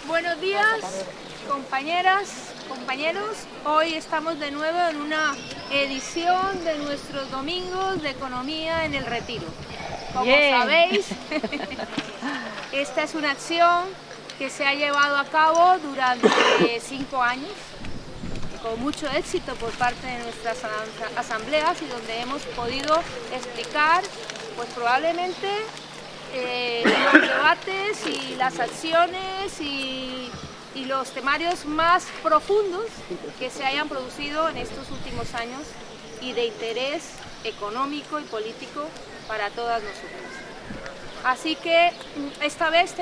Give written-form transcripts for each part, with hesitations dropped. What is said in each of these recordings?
Buenos días, compañeras, compañeros. Hoy estamos de nuevo en una edición de nuestros domingos de Economía en el Retiro. Como sabéis, esta es una acción que se ha llevado a cabo durante 5 años, con mucho éxito por parte de nuestras asambleas y donde hemos podido explicar, pues probablemente, los debates y las acciones y los temarios más profundos que se hayan producido en estos últimos años y de interés económico y político para todas nosotras. Así que esta vez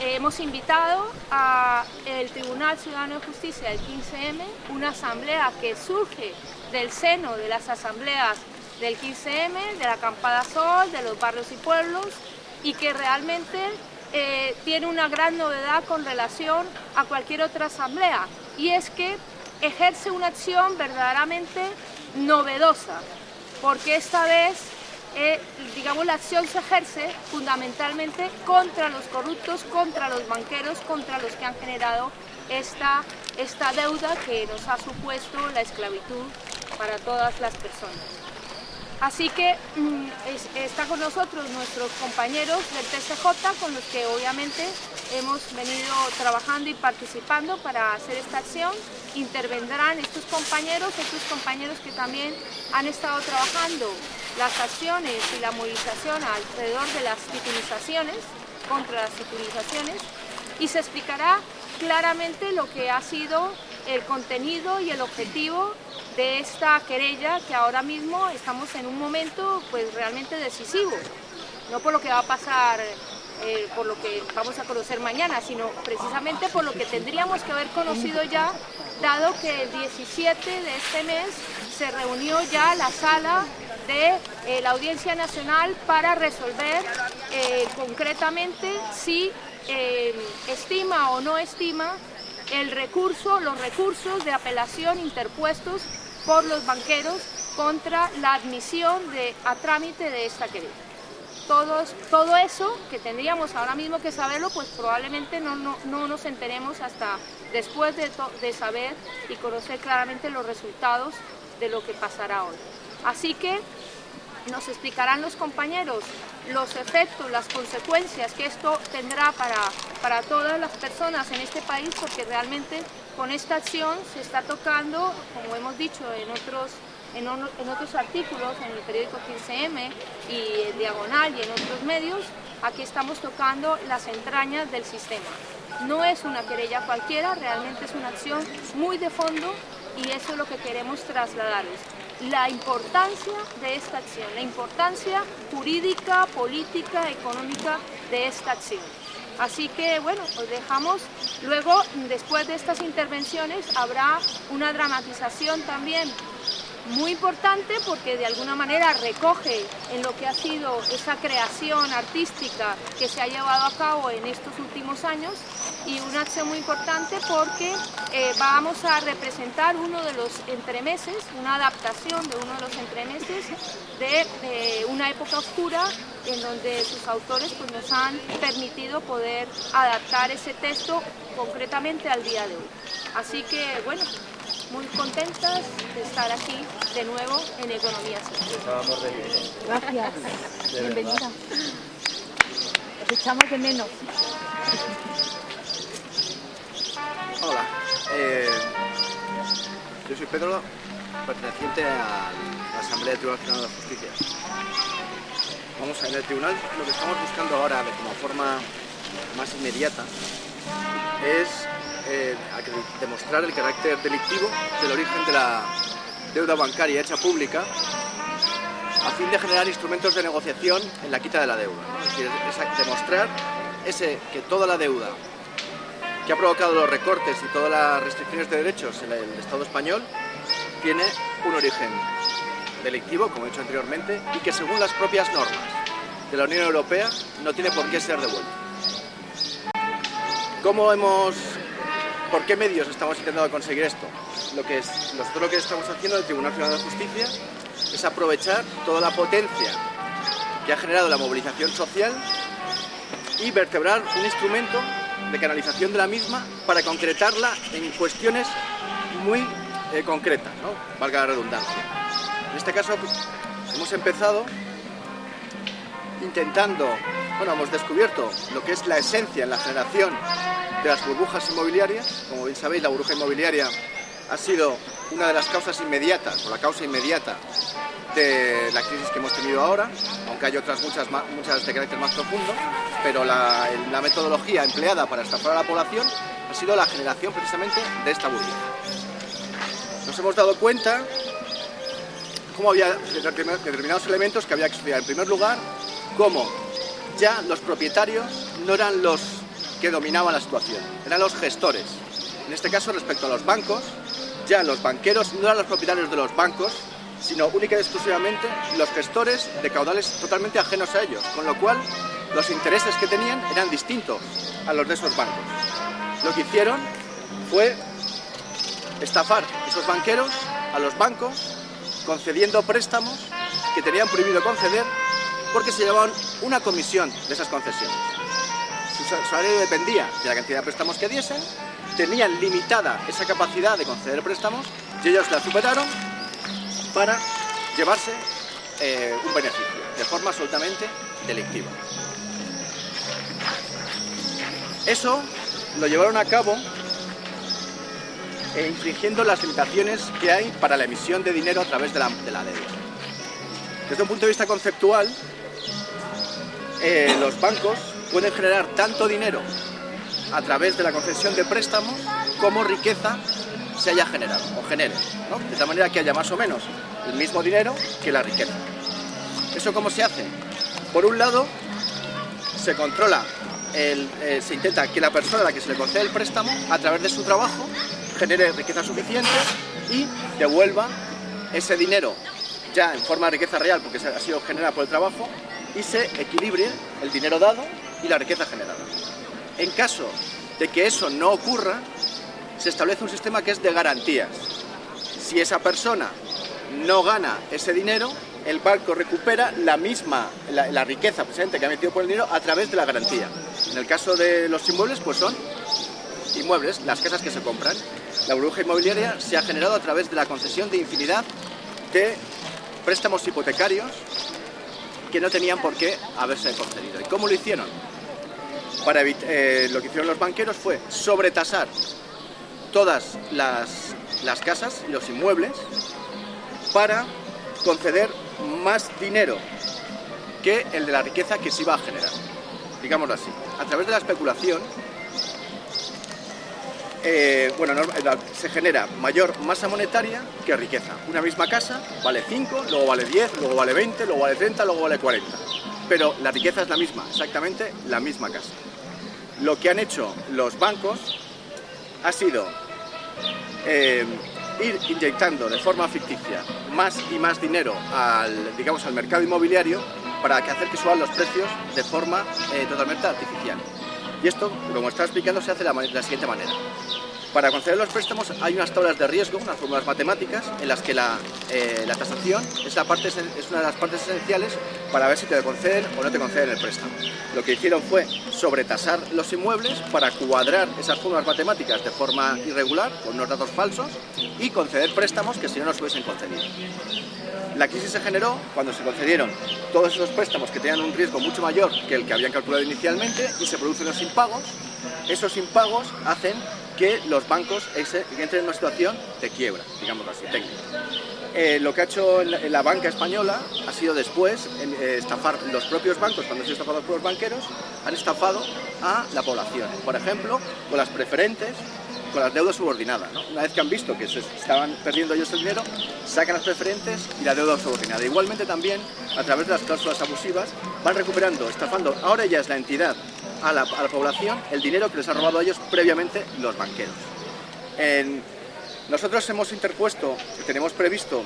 hemos invitado al Tribunal Ciudadano de Justicia del 15M, una asamblea que surge del seno de las asambleas del 15M, de la Acampada Sol, de los barrios y pueblos, y que realmente tiene una gran novedad con relación a cualquier otra asamblea, y es que ejerce una acción verdaderamente novedosa, porque esta vez la acción se ejerce fundamentalmente contra los corruptos, contra los banqueros, contra los que han generado esta deuda que nos ha supuesto la esclavitud para todas las personas. Así que está con nosotros nuestros compañeros del TCJ, con los que obviamente hemos venido trabajando y participando para hacer esta acción. Intervendrán estos compañeros que también han estado trabajando las acciones y la movilización alrededor de las titulizaciones, contra las titulizaciones, y se explicará claramente lo que ha sido el contenido y el objetivo de esta querella, que ahora mismo estamos en un momento pues realmente decisivo, no por lo que va a pasar, por lo que vamos a conocer mañana, sino precisamente por lo que tendríamos que haber conocido ya, dado que el 17 de este mes se reunió ya la sala de la Audiencia Nacional para resolver concretamente si estima o no estima los recursos de apelación interpuestos por los banqueros contra la admisión a trámite de esta querella. Todo eso que tendríamos ahora mismo que saberlo, pues probablemente no nos enteremos hasta después de saber y conocer claramente los resultados de lo que pasará hoy. Así que nos explicarán los compañeros los efectos, las consecuencias que esto tendrá para todas las personas en este país, porque realmente con esta acción se está tocando, como hemos dicho en otros artículos, en el periódico 15M y en Diagonal y en otros medios, aquí estamos tocando las entrañas del sistema. No es una querella cualquiera, realmente es una acción muy de fondo, y eso es lo que queremos trasladarles. La importancia de esta acción, la importancia jurídica, política, económica de esta acción. Así que bueno, os dejamos. Luego, después de estas intervenciones, habrá una dramatización también muy importante, porque de alguna manera recoge en lo que ha sido esa creación artística que se ha llevado a cabo en estos últimos años, y una acción muy importante porque vamos a representar uno de los entremeses, una adaptación de uno de los entremeses de una época oscura, en donde sus autores pues, nos han permitido poder adaptar ese texto concretamente al día de hoy. Así que bueno, muy contentas de estar aquí de nuevo en Economía Social. Gracias, bienvenida. Os echamos de menos. Hola, yo soy Pedro, perteneciente a la Asamblea del Tribunal Ciudadano de Justicia. En el tribunal lo que estamos buscando ahora, como forma más inmediata, es demostrar el carácter delictivo del origen de la deuda bancaria hecha pública, a fin de generar instrumentos de negociación en la quita de la deuda, ¿no? Es decir, es demostrar que toda la deuda que ha provocado los recortes y todas las restricciones de derechos en el Estado español tiene un origen delictivo, como he dicho anteriormente, y que según las propias normas de la Unión Europea no tiene por qué ser devuelto. ¿Por qué medios estamos intentando conseguir esto? Nosotros lo que estamos haciendo en el Tribunal Ciudadano de Justicia es aprovechar toda la potencia que ha generado la movilización social y vertebrar un instrumento de canalización de la misma para concretarla en cuestiones muy concretas, ¿no? Valga la redundancia. En este caso hemos empezado intentando, bueno, hemos descubierto lo que es la esencia en la generación de las burbujas inmobiliarias. Como bien sabéis, la burbuja inmobiliaria ha sido una de las causas inmediatas, o la causa inmediata de la crisis que hemos tenido ahora, aunque hay otras muchas de carácter más profundo, pero la metodología empleada para estafar a la población ha sido la generación precisamente de esta burbuja. Nos hemos dado cuenta cómo había determinados elementos que había que estudiar. En primer lugar, cómo ya los propietarios no eran los que dominaban la situación, eran los gestores. En este caso, respecto a los bancos, ya los banqueros no eran los propietarios de los bancos, sino única y exclusivamente los gestores de caudales totalmente ajenos a ellos, con lo cual los intereses que tenían eran distintos a los de esos bancos. Lo que hicieron fue estafar esos banqueros a los bancos, concediendo préstamos que tenían prohibido conceder porque se llevaban una comisión de esas concesiones. Su salario dependía de la cantidad de préstamos que diesen, tenían limitada esa capacidad de conceder préstamos y ellos la superaron para llevarse un beneficio de forma absolutamente delictiva. Eso lo llevaron a cabo infringiendo las limitaciones que hay para la emisión de dinero a través de la deuda. Desde un punto de vista conceptual, los bancos pueden generar tanto dinero a través de la concesión de préstamos como riqueza se haya generado o genere, ¿no? De tal manera que haya más o menos el mismo dinero que la riqueza. ¿Eso cómo se hace? Por un lado, se controla, se intenta que la persona a la que se le concede el préstamo, a través de su trabajo, genere riqueza suficiente y devuelva ese dinero ya en forma de riqueza real, porque ha sido generada por el trabajo, y se equilibre el dinero dado y la riqueza generada. En caso de que eso no ocurra, se establece un sistema que es de garantías. Si esa persona no gana ese dinero, el banco recupera la riqueza presente que ha metido por el dinero a través de la garantía. En el caso de los inmuebles, pues son inmuebles, las casas que se compran. La burbuja inmobiliaria se ha generado a través de la concesión de infinidad de préstamos hipotecarios que no tenían por qué haberse concedido. ¿Y cómo lo hicieron? Para lo que hicieron los banqueros fue sobretasar todas las casas y los inmuebles para conceder más dinero que el de la riqueza que se iba a generar, digámoslo así. A través de la especulación, se genera mayor masa monetaria que riqueza. Una misma casa vale 5, luego vale 10, luego vale 20, luego vale 30, luego vale 40. Pero la riqueza es la misma, exactamente la misma casa. Lo que han hecho los bancos ha sido ir inyectando de forma ficticia más y más dinero al mercado inmobiliario para hacer que suban los precios de forma totalmente artificial. Y esto, como está explicando, se hace de la siguiente manera. Para conceder los préstamos hay unas tablas de riesgo, unas fórmulas matemáticas, en las que la tasación es una de las partes esenciales para ver si te conceden o no te conceden el préstamo. Lo que hicieron fue sobretasar los inmuebles para cuadrar esas fórmulas matemáticas de forma irregular, con unos datos falsos, y conceder préstamos que si no nos hubiesen concedido. La crisis se generó cuando se concedieron todos esos préstamos que tenían un riesgo mucho mayor que el que habían calculado inicialmente y se producen los impagos. Esos impagos hacen que los bancos entren en una situación de quiebra, digámoslo así, técnica. Lo que ha hecho la banca española ha sido después estafar los propios bancos. Cuando se han estafado por los banqueros, han estafado a la población. Por ejemplo, con las preferentes, con las deudas subordinadas, ¿no? Una vez que han visto que se estaban perdiendo ellos el dinero, sacan las preferentes y la deuda subordinada. Igualmente también, a través de las cláusulas abusivas, van recuperando, estafando, ahora ya es la entidad, a la población, el dinero que les han robado a ellos previamente los banqueros. Nosotros hemos interpuesto, tenemos previsto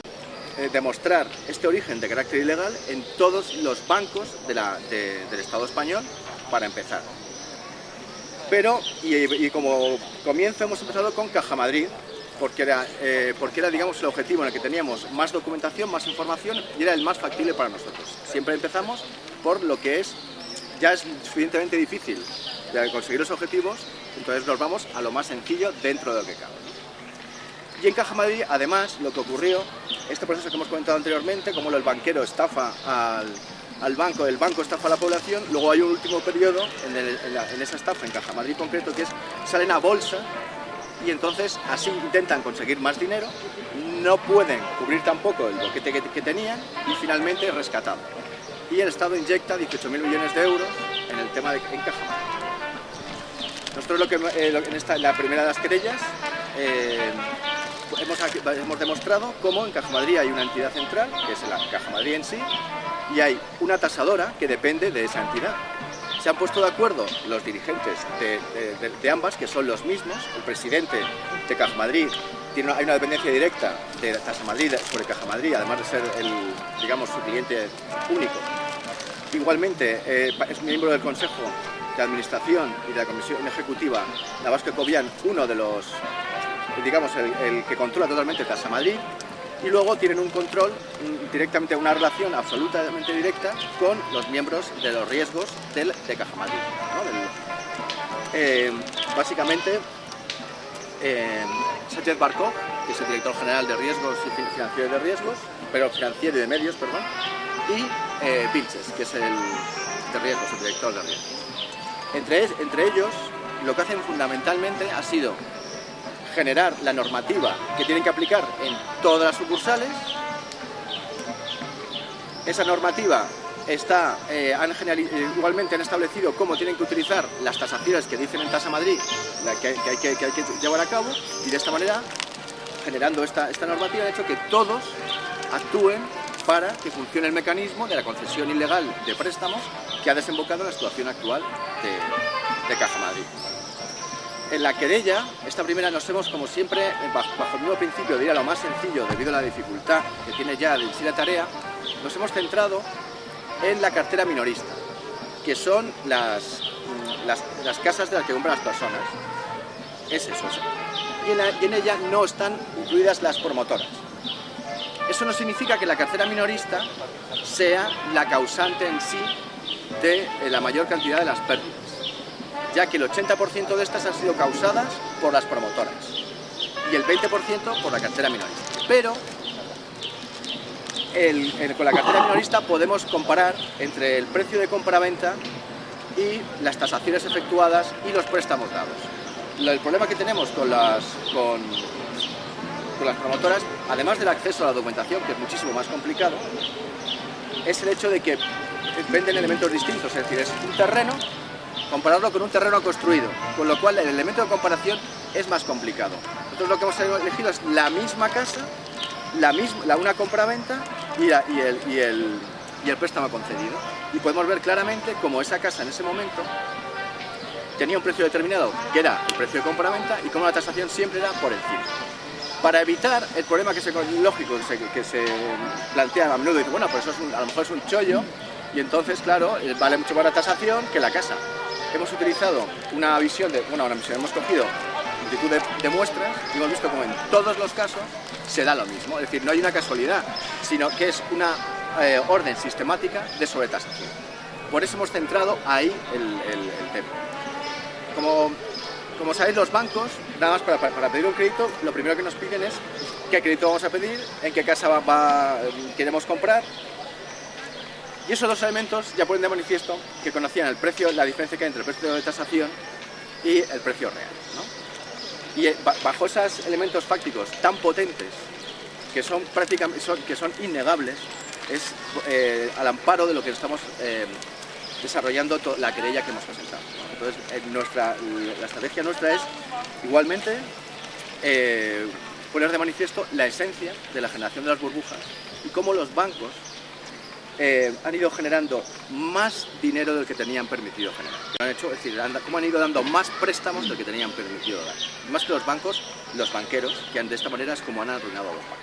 demostrar este origen de carácter ilegal en todos los bancos del Estado español, para empezar. Pero, y como comienzo, hemos empezado con Caja Madrid, porque era digamos, el objetivo en el que teníamos más documentación, más información, y era el más factible para nosotros. Siempre empezamos por lo que es ya es suficientemente difícil de conseguir los objetivos, entonces nos vamos a lo más sencillo dentro de lo que cabe, ¿no? Y en Caja Madrid, además, lo que ocurrió, este proceso que hemos comentado anteriormente, como el banquero estafa al banco, el banco estafa a la población, luego hay un último periodo en esa estafa, en Caja Madrid concreto, que es salen a bolsa y entonces así intentan conseguir más dinero, no pueden cubrir tampoco el boquete que tenían y finalmente rescatan. Y el Estado inyecta 18.000 millones de euros en el tema en Caja Madrid. Nosotros en la primera de las querellas hemos demostrado cómo en Caja Madrid hay una entidad central, que es la Caja Madrid en sí, y hay una tasadora que depende de esa entidad. Se han puesto de acuerdo los dirigentes de ambas, que son los mismos. El presidente de Caja Madrid hay una dependencia directa de Tasa Madrid sobre Caja Madrid, además de ser su cliente único. Igualmente es miembro del Consejo de Administración y de la Comisión Ejecutiva Navasco Cobian, uno de los, el que controla totalmente Tasa Madrid. Y luego tienen un control, directamente una relación absolutamente directa con los miembros de los riesgos de Caja Madrid, ¿no? Básicamente, Sánchez Barcó, que es el director general de riesgos y financiero de riesgos, financiero y de medios, perdón, y Vilches, que es el de riesgos, el director de riesgos. Entre ellos, lo que hacen fundamentalmente ha sido generar la normativa que tienen que aplicar en todas las sucursales. Esa normativa igualmente han establecido cómo tienen que utilizar las tasaciones que dicen en Tasa Madrid que hay que llevar a cabo, y de esta manera, generando esta normativa, ha hecho que todos actúen para que funcione el mecanismo de la concesión ilegal de préstamos que ha desembocado en la situación actual de Caja Madrid. En la querella, esta primera, nos hemos, como siempre, bajo el mismo principio de ir a lo más sencillo debido a la dificultad que tiene ya en sí la tarea, nos hemos centrado en la cartera minorista, que son las casas de las que compran las personas. Es eso. Y en ella no están incluidas las promotoras. Eso no significa que la cartera minorista sea la causante en sí de la mayor cantidad de las pérdidas, ya que el 80% de estas han sido causadas por las promotoras y el 20% por la cartera minorista. Pero con la cartera minorista podemos comparar entre el precio de compra-venta y las tasaciones efectuadas y los préstamos dados. El problema que tenemos con las promotoras, además del acceso a la documentación, que es muchísimo más complicado, es el hecho de que venden elementos distintos, es decir, es un terreno, compararlo con un terreno construido, con lo cual el elemento de comparación es más complicado. Entonces lo que hemos elegido es la misma casa, una compra-venta y el préstamo concedido. Y podemos ver claramente cómo esa casa en ese momento tenía un precio determinado, que era el precio de compra-venta, y cómo la tasación siempre era por encima. Para evitar el problema lógico que se plantea a menudo, dice, bueno, pues eso a lo mejor es un chollo, y entonces, claro, vale mucho más la tasación que la casa. Hemos utilizado hemos cogido multitud de muestras y hemos visto como en todos los casos se da lo mismo. Es decir, no hay una casualidad, sino que es una orden sistemática de sobretasación. Por eso hemos centrado ahí el tema. Como sabéis, los bancos, nada más para pedir un crédito, lo primero que nos piden es qué crédito vamos a pedir, en qué casa queremos comprar. Y esos dos elementos ya ponen de manifiesto que conocían el precio, la diferencia que hay entre el precio de tasación y el precio real, ¿no? Y bajo esos elementos fácticos tan potentes, que son innegables, es al amparo de lo que estamos desarrollando la querella que hemos presentado, ¿no? Entonces, la estrategia nuestra es igualmente poner de manifiesto la esencia de la generación de las burbujas y cómo los bancos han ido generando más dinero del que tenían permitido generar. Lo han hecho, es decir, cómo han ido dando más préstamos del que tenían permitido dar. Más que los bancos, los banqueros, que de esta manera es como han arruinado a los bancos.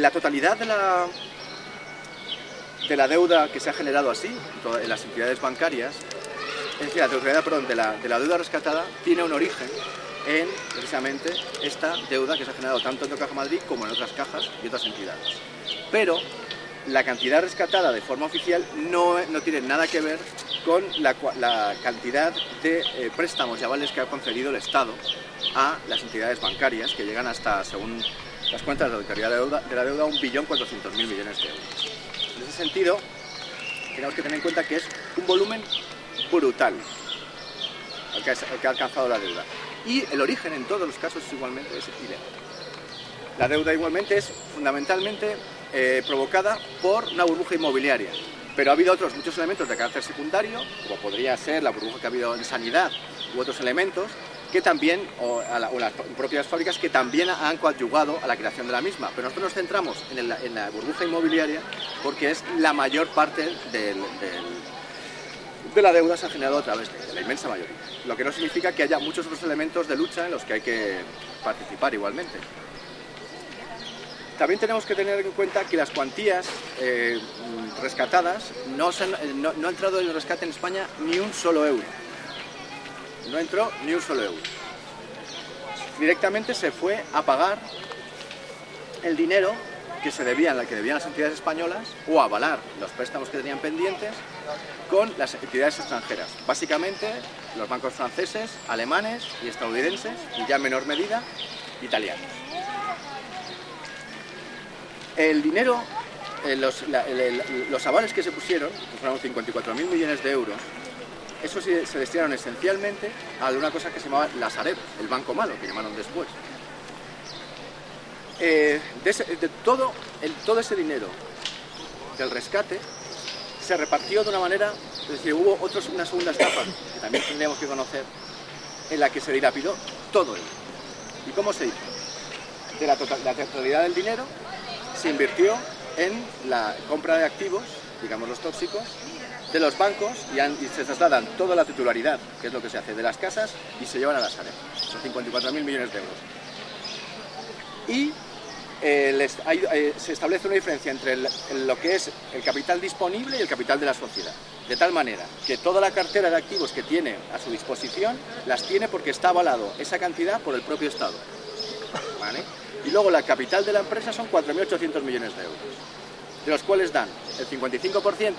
La totalidad de la deuda que se ha generado así, en las entidades bancarias, es decir, la totalidad, de la deuda rescatada, tiene un origen en, precisamente, esta deuda que se ha generado tanto en Caja Madrid como en otras cajas y otras entidades. Pero la cantidad rescatada de forma oficial no tiene nada que ver con la cantidad de préstamos y avales que ha concedido el Estado a las entidades bancarias, que llegan hasta, según las cuentas de la Auditoría de la Deuda, 1.400.000 millones de euros. En ese sentido, tenemos que tener en cuenta que es un volumen brutal el que ha alcanzado la deuda. Y el origen en todos los casos igualmente es ilegal. La deuda igualmente es fundamentalmente provocada por una burbuja inmobiliaria, pero ha habido otros muchos elementos de carácter secundario, como podría ser la burbuja que ha habido en sanidad u otros elementos, que también, o las propias fábricas, que también han coadyuvado a la creación de la misma. Pero nosotros nos centramos en la burbuja inmobiliaria porque es la mayor parte de la deuda se ha generado a través de la inmensa mayoría. Lo que no significa que haya muchos otros elementos de lucha en los que hay que participar igualmente. También tenemos que tener en cuenta que las cuantías rescatadas no ha entrado en el rescate en España ni un solo euro. No entró ni un solo euro. Directamente se fue a pagar el dinero que debían las entidades españolas o a avalar los préstamos que tenían pendientes con las entidades extranjeras. Básicamente los bancos franceses, alemanes y estadounidenses, y ya en menor medida italianos. El dinero, los avales que se pusieron, que fueron 54.000 millones de euros, eso sí se destinaron esencialmente a una cosa que se llamaba la Sareb, el banco malo, que llamaron después. Todo ese dinero del rescate se repartió de una manera, es decir, hubo una segunda etapa, que también tendríamos que conocer, en la que se dilapidó todo ello. ¿Y cómo se hizo? De la totalidad del dinero se invirtió en la compra de activos, digamos los tóxicos, de los bancos y se trasladan toda la titularidad, que es lo que se hace, de las casas y se llevan a la Sareb. Son 54.000 millones de euros. Y se establece una diferencia entre lo que es el capital disponible y el capital de la sociedad. De tal manera que toda la cartera de activos que tiene a su disposición las tiene porque está avalado esa cantidad por el propio Estado. ¿Vale? Y luego la capital de la empresa son 4.800 millones de euros, de los cuales dan el 55%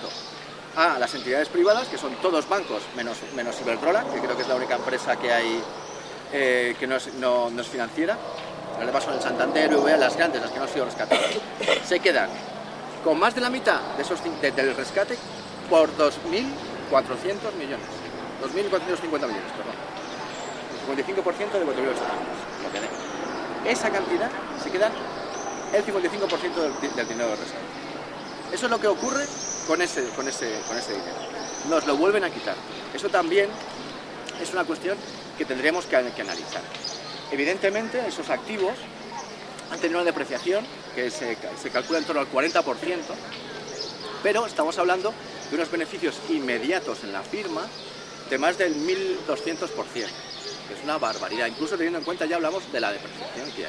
a las entidades privadas, que son todos bancos, menos Iberdrola, que creo que es la única empresa que hay que no es financiera. Los demás son el Santander, BBVA, las grandes, las que no han sido rescatadas. Se quedan con más de la mitad del rescate por 2.400 millones. 2.450 millones, perdón. El 55% de 4.800, lo que dé. Esa cantidad se quedan el 55% del dinero del rescate. Eso es lo que ocurre con ese dinero. Nos lo vuelven a quitar. Eso también es una cuestión que tendríamos que analizar. Evidentemente, esos activos han tenido una depreciación que se calcula en torno al 40%, pero estamos hablando de unos beneficios inmediatos en la firma de más del 1.200%, que es una barbaridad. Incluso teniendo en cuenta, ya hablamos de la depreciación que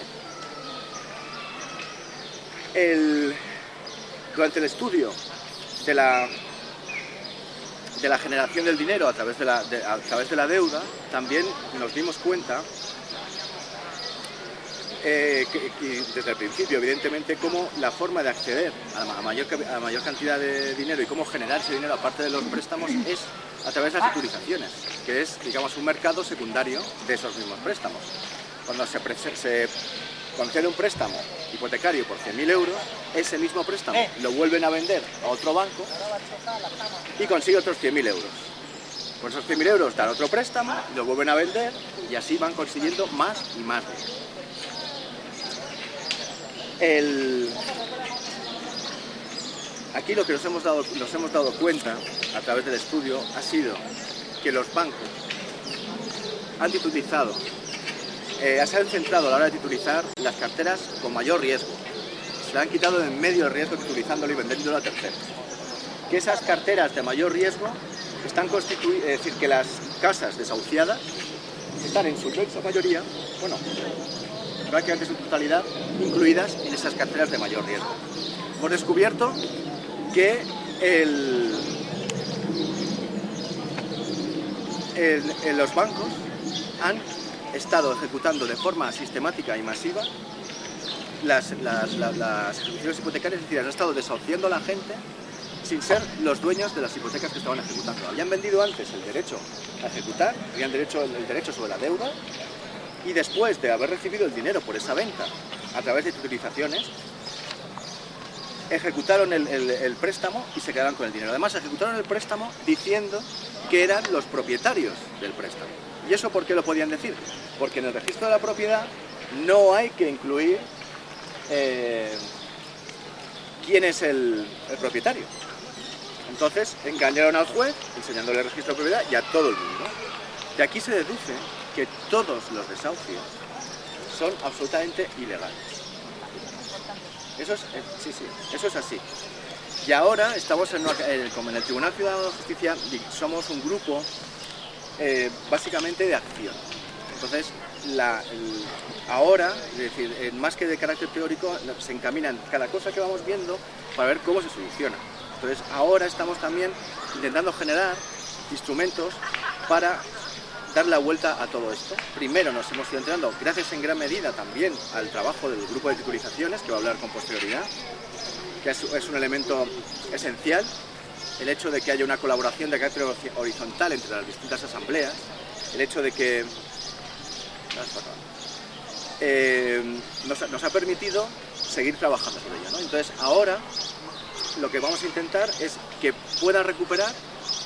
hay. Durante el estudio de la generación del dinero a través de la deuda, también nos dimos cuenta desde el principio, evidentemente, cómo la forma de acceder a mayor cantidad de dinero y cómo generar ese dinero aparte de los préstamos es a través de las titulizaciones, que es, digamos, un mercado secundario de esos mismos préstamos. Cuando se concede un préstamo hipotecario por 100.000 euros, ese mismo préstamo lo vuelven a vender a otro banco y consigue otros 100.000 euros. Por esos 100.000 euros dan otro préstamo, lo vuelven a vender y así van consiguiendo más y más dinero. Aquí lo que nos hemos dado cuenta a través del estudio ha sido que los bancos han titulizado, se han centrado a la hora de titulizar las carteras con mayor riesgo. Se han quitado de en medio el riesgo titulizándolo y vendiéndolo a terceros. Que esas carteras de mayor riesgo están constituidas, es decir, que las casas desahuciadas están en su inmensa mayoría, bueno, prácticamente su totalidad, incluidas en esas carteras de mayor riesgo. Hemos descubierto que los bancos han estado ejecutando de forma sistemática y masiva las ejecuciones hipotecarias, es decir, han estado desahuciando a la gente sin ser los dueños de las hipotecas que estaban ejecutando. Habían vendido antes el derecho a ejecutar, habían el derecho sobre la deuda, y después de haber recibido el dinero por esa venta a través de titulizaciones, ejecutaron el préstamo y se quedaron con el dinero. Además, ejecutaron el préstamo diciendo que eran los propietarios del préstamo. ¿Y eso por qué lo podían decir? Porque en el registro de la propiedad no hay que incluir quién es el propietario. Entonces engañaron al juez enseñándole el registro de propiedad y a todo el mundo. De aquí se deduce que todos los desahucios son absolutamente ilegales. Eso es así. Y ahora estamos como en el Tribunal Ciudadano de Justicia, somos un grupo básicamente de acción. Entonces, ahora, es decir, más que de carácter teórico, se encaminan cada cosa que vamos viendo para ver cómo se soluciona. Entonces, ahora estamos también intentando generar instrumentos para dar la vuelta a todo esto. Primero nos hemos ido entrenando, gracias en gran medida también al trabajo del grupo de titulizaciones, que va a hablar con posterioridad, que es un elemento esencial, el hecho de que haya una colaboración de carácter horizontal entre las distintas asambleas, el hecho de que nos ha permitido seguir trabajando sobre ello, ¿no? Entonces ahora lo que vamos a intentar es que pueda recuperar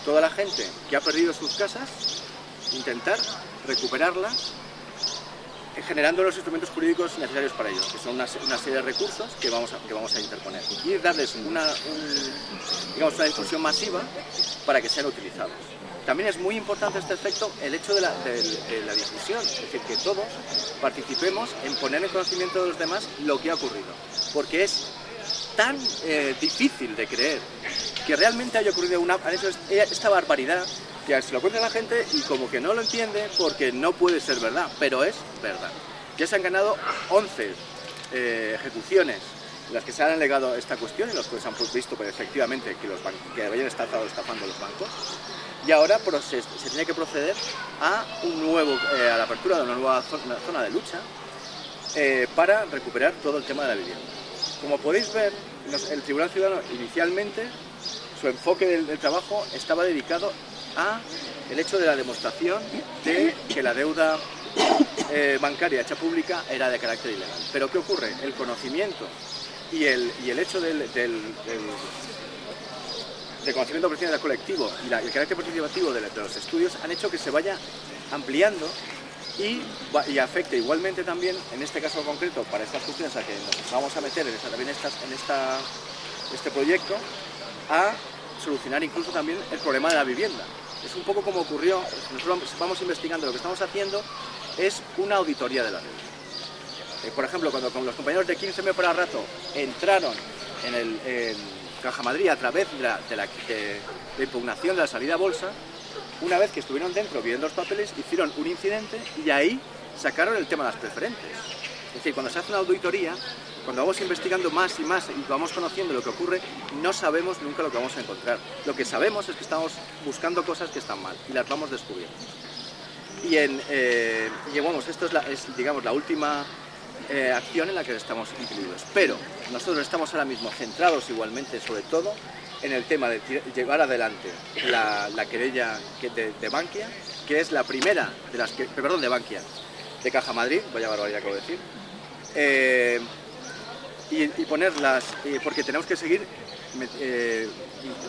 toda la gente que ha perdido sus casas, intentar recuperarlas generando los instrumentos jurídicos necesarios para ello, que son una serie de recursos que vamos a interponer y darles una difusión masiva para que sean utilizados. También es muy importante este efecto el hecho de la difusión, es decir, que todos participemos en poner en conocimiento de los demás lo que ha ocurrido, porque es tan difícil de creer que realmente haya ocurrido esta barbaridad, que se lo cuenta la gente y como que no lo entiende porque no puede ser verdad, pero es verdad. Ya se han ganado 11 ejecuciones en las que se han alegado esta cuestión, en las que se han visto pues, efectivamente que habían estado estafando los bancos, y ahora se tiene que proceder a la apertura de una nueva zona de lucha para recuperar todo el tema de la vivienda. Como podéis ver, el Tribunal Ciudadano inicialmente, su enfoque del trabajo estaba dedicado a el hecho de la demostración de que la deuda bancaria hecha pública era de carácter ilegal. Pero ¿qué ocurre? El conocimiento y el hecho del conocimiento profesional colectivo y el carácter participativo de los estudios han hecho que se vaya ampliando y afecte igualmente también, en este caso concreto, para estas cuestiones a que nos vamos a meter también este proyecto, a solucionar incluso también el problema de la vivienda. Es un poco como ocurrió, nosotros vamos investigando, lo que estamos haciendo es una auditoría de la deuda. Por ejemplo, cuando los compañeros de 15M para rato entraron en Caja Madrid a través de la impugnación de la salida a bolsa, una vez que estuvieron dentro viendo los papeles, hicieron un incidente y ahí sacaron el tema de las preferentes. Es decir, cuando se hace una auditoría, cuando vamos investigando más y más y vamos conociendo lo que ocurre, no sabemos nunca lo que vamos a encontrar. Lo que sabemos es que estamos buscando cosas que están mal y las vamos descubriendo. Y vamos, esto es digamos, la última acción en la que estamos incluidos. Pero nosotros estamos ahora mismo centrados igualmente, sobre todo, en el tema de llevar adelante la querella de Bankia, que es la primera de las que, perdón, de Bankia, de Caja Madrid, vaya barbaridad que voy a decir, y ponerlas, porque tenemos que seguir,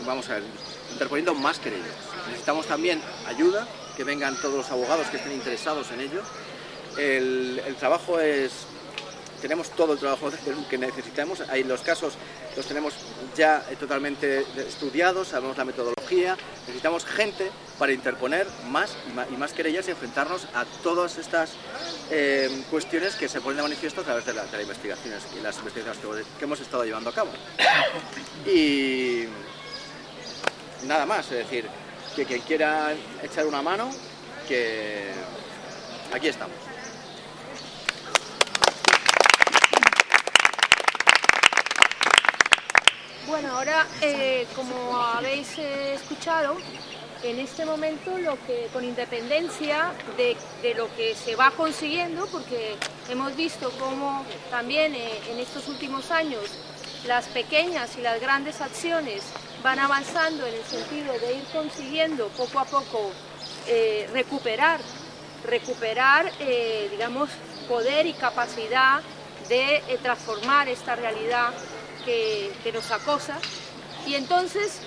vamos a ver, interponiendo más querellas. Necesitamos también ayuda, que vengan todos los abogados que estén interesados en ello. El trabajo tenemos todo el trabajo que necesitamos, ahí los casos los tenemos ya totalmente estudiados, sabemos la metodología, necesitamos gente para interponer más y más querellas y enfrentarnos a todas estas cuestiones que se ponen de manifiesto a través de las investigaciones y las investigaciones que hemos estado llevando a cabo. Y nada más, es decir, que quien quiera echar una mano, que aquí estamos. Bueno, ahora, como habéis escuchado, en este momento, con independencia de lo que se va consiguiendo, porque hemos visto cómo también en estos últimos años las pequeñas y las grandes acciones van avanzando en el sentido de ir consiguiendo poco a poco recuperar, digamos, poder y capacidad de transformar esta realidad que nos acosa. Y entonces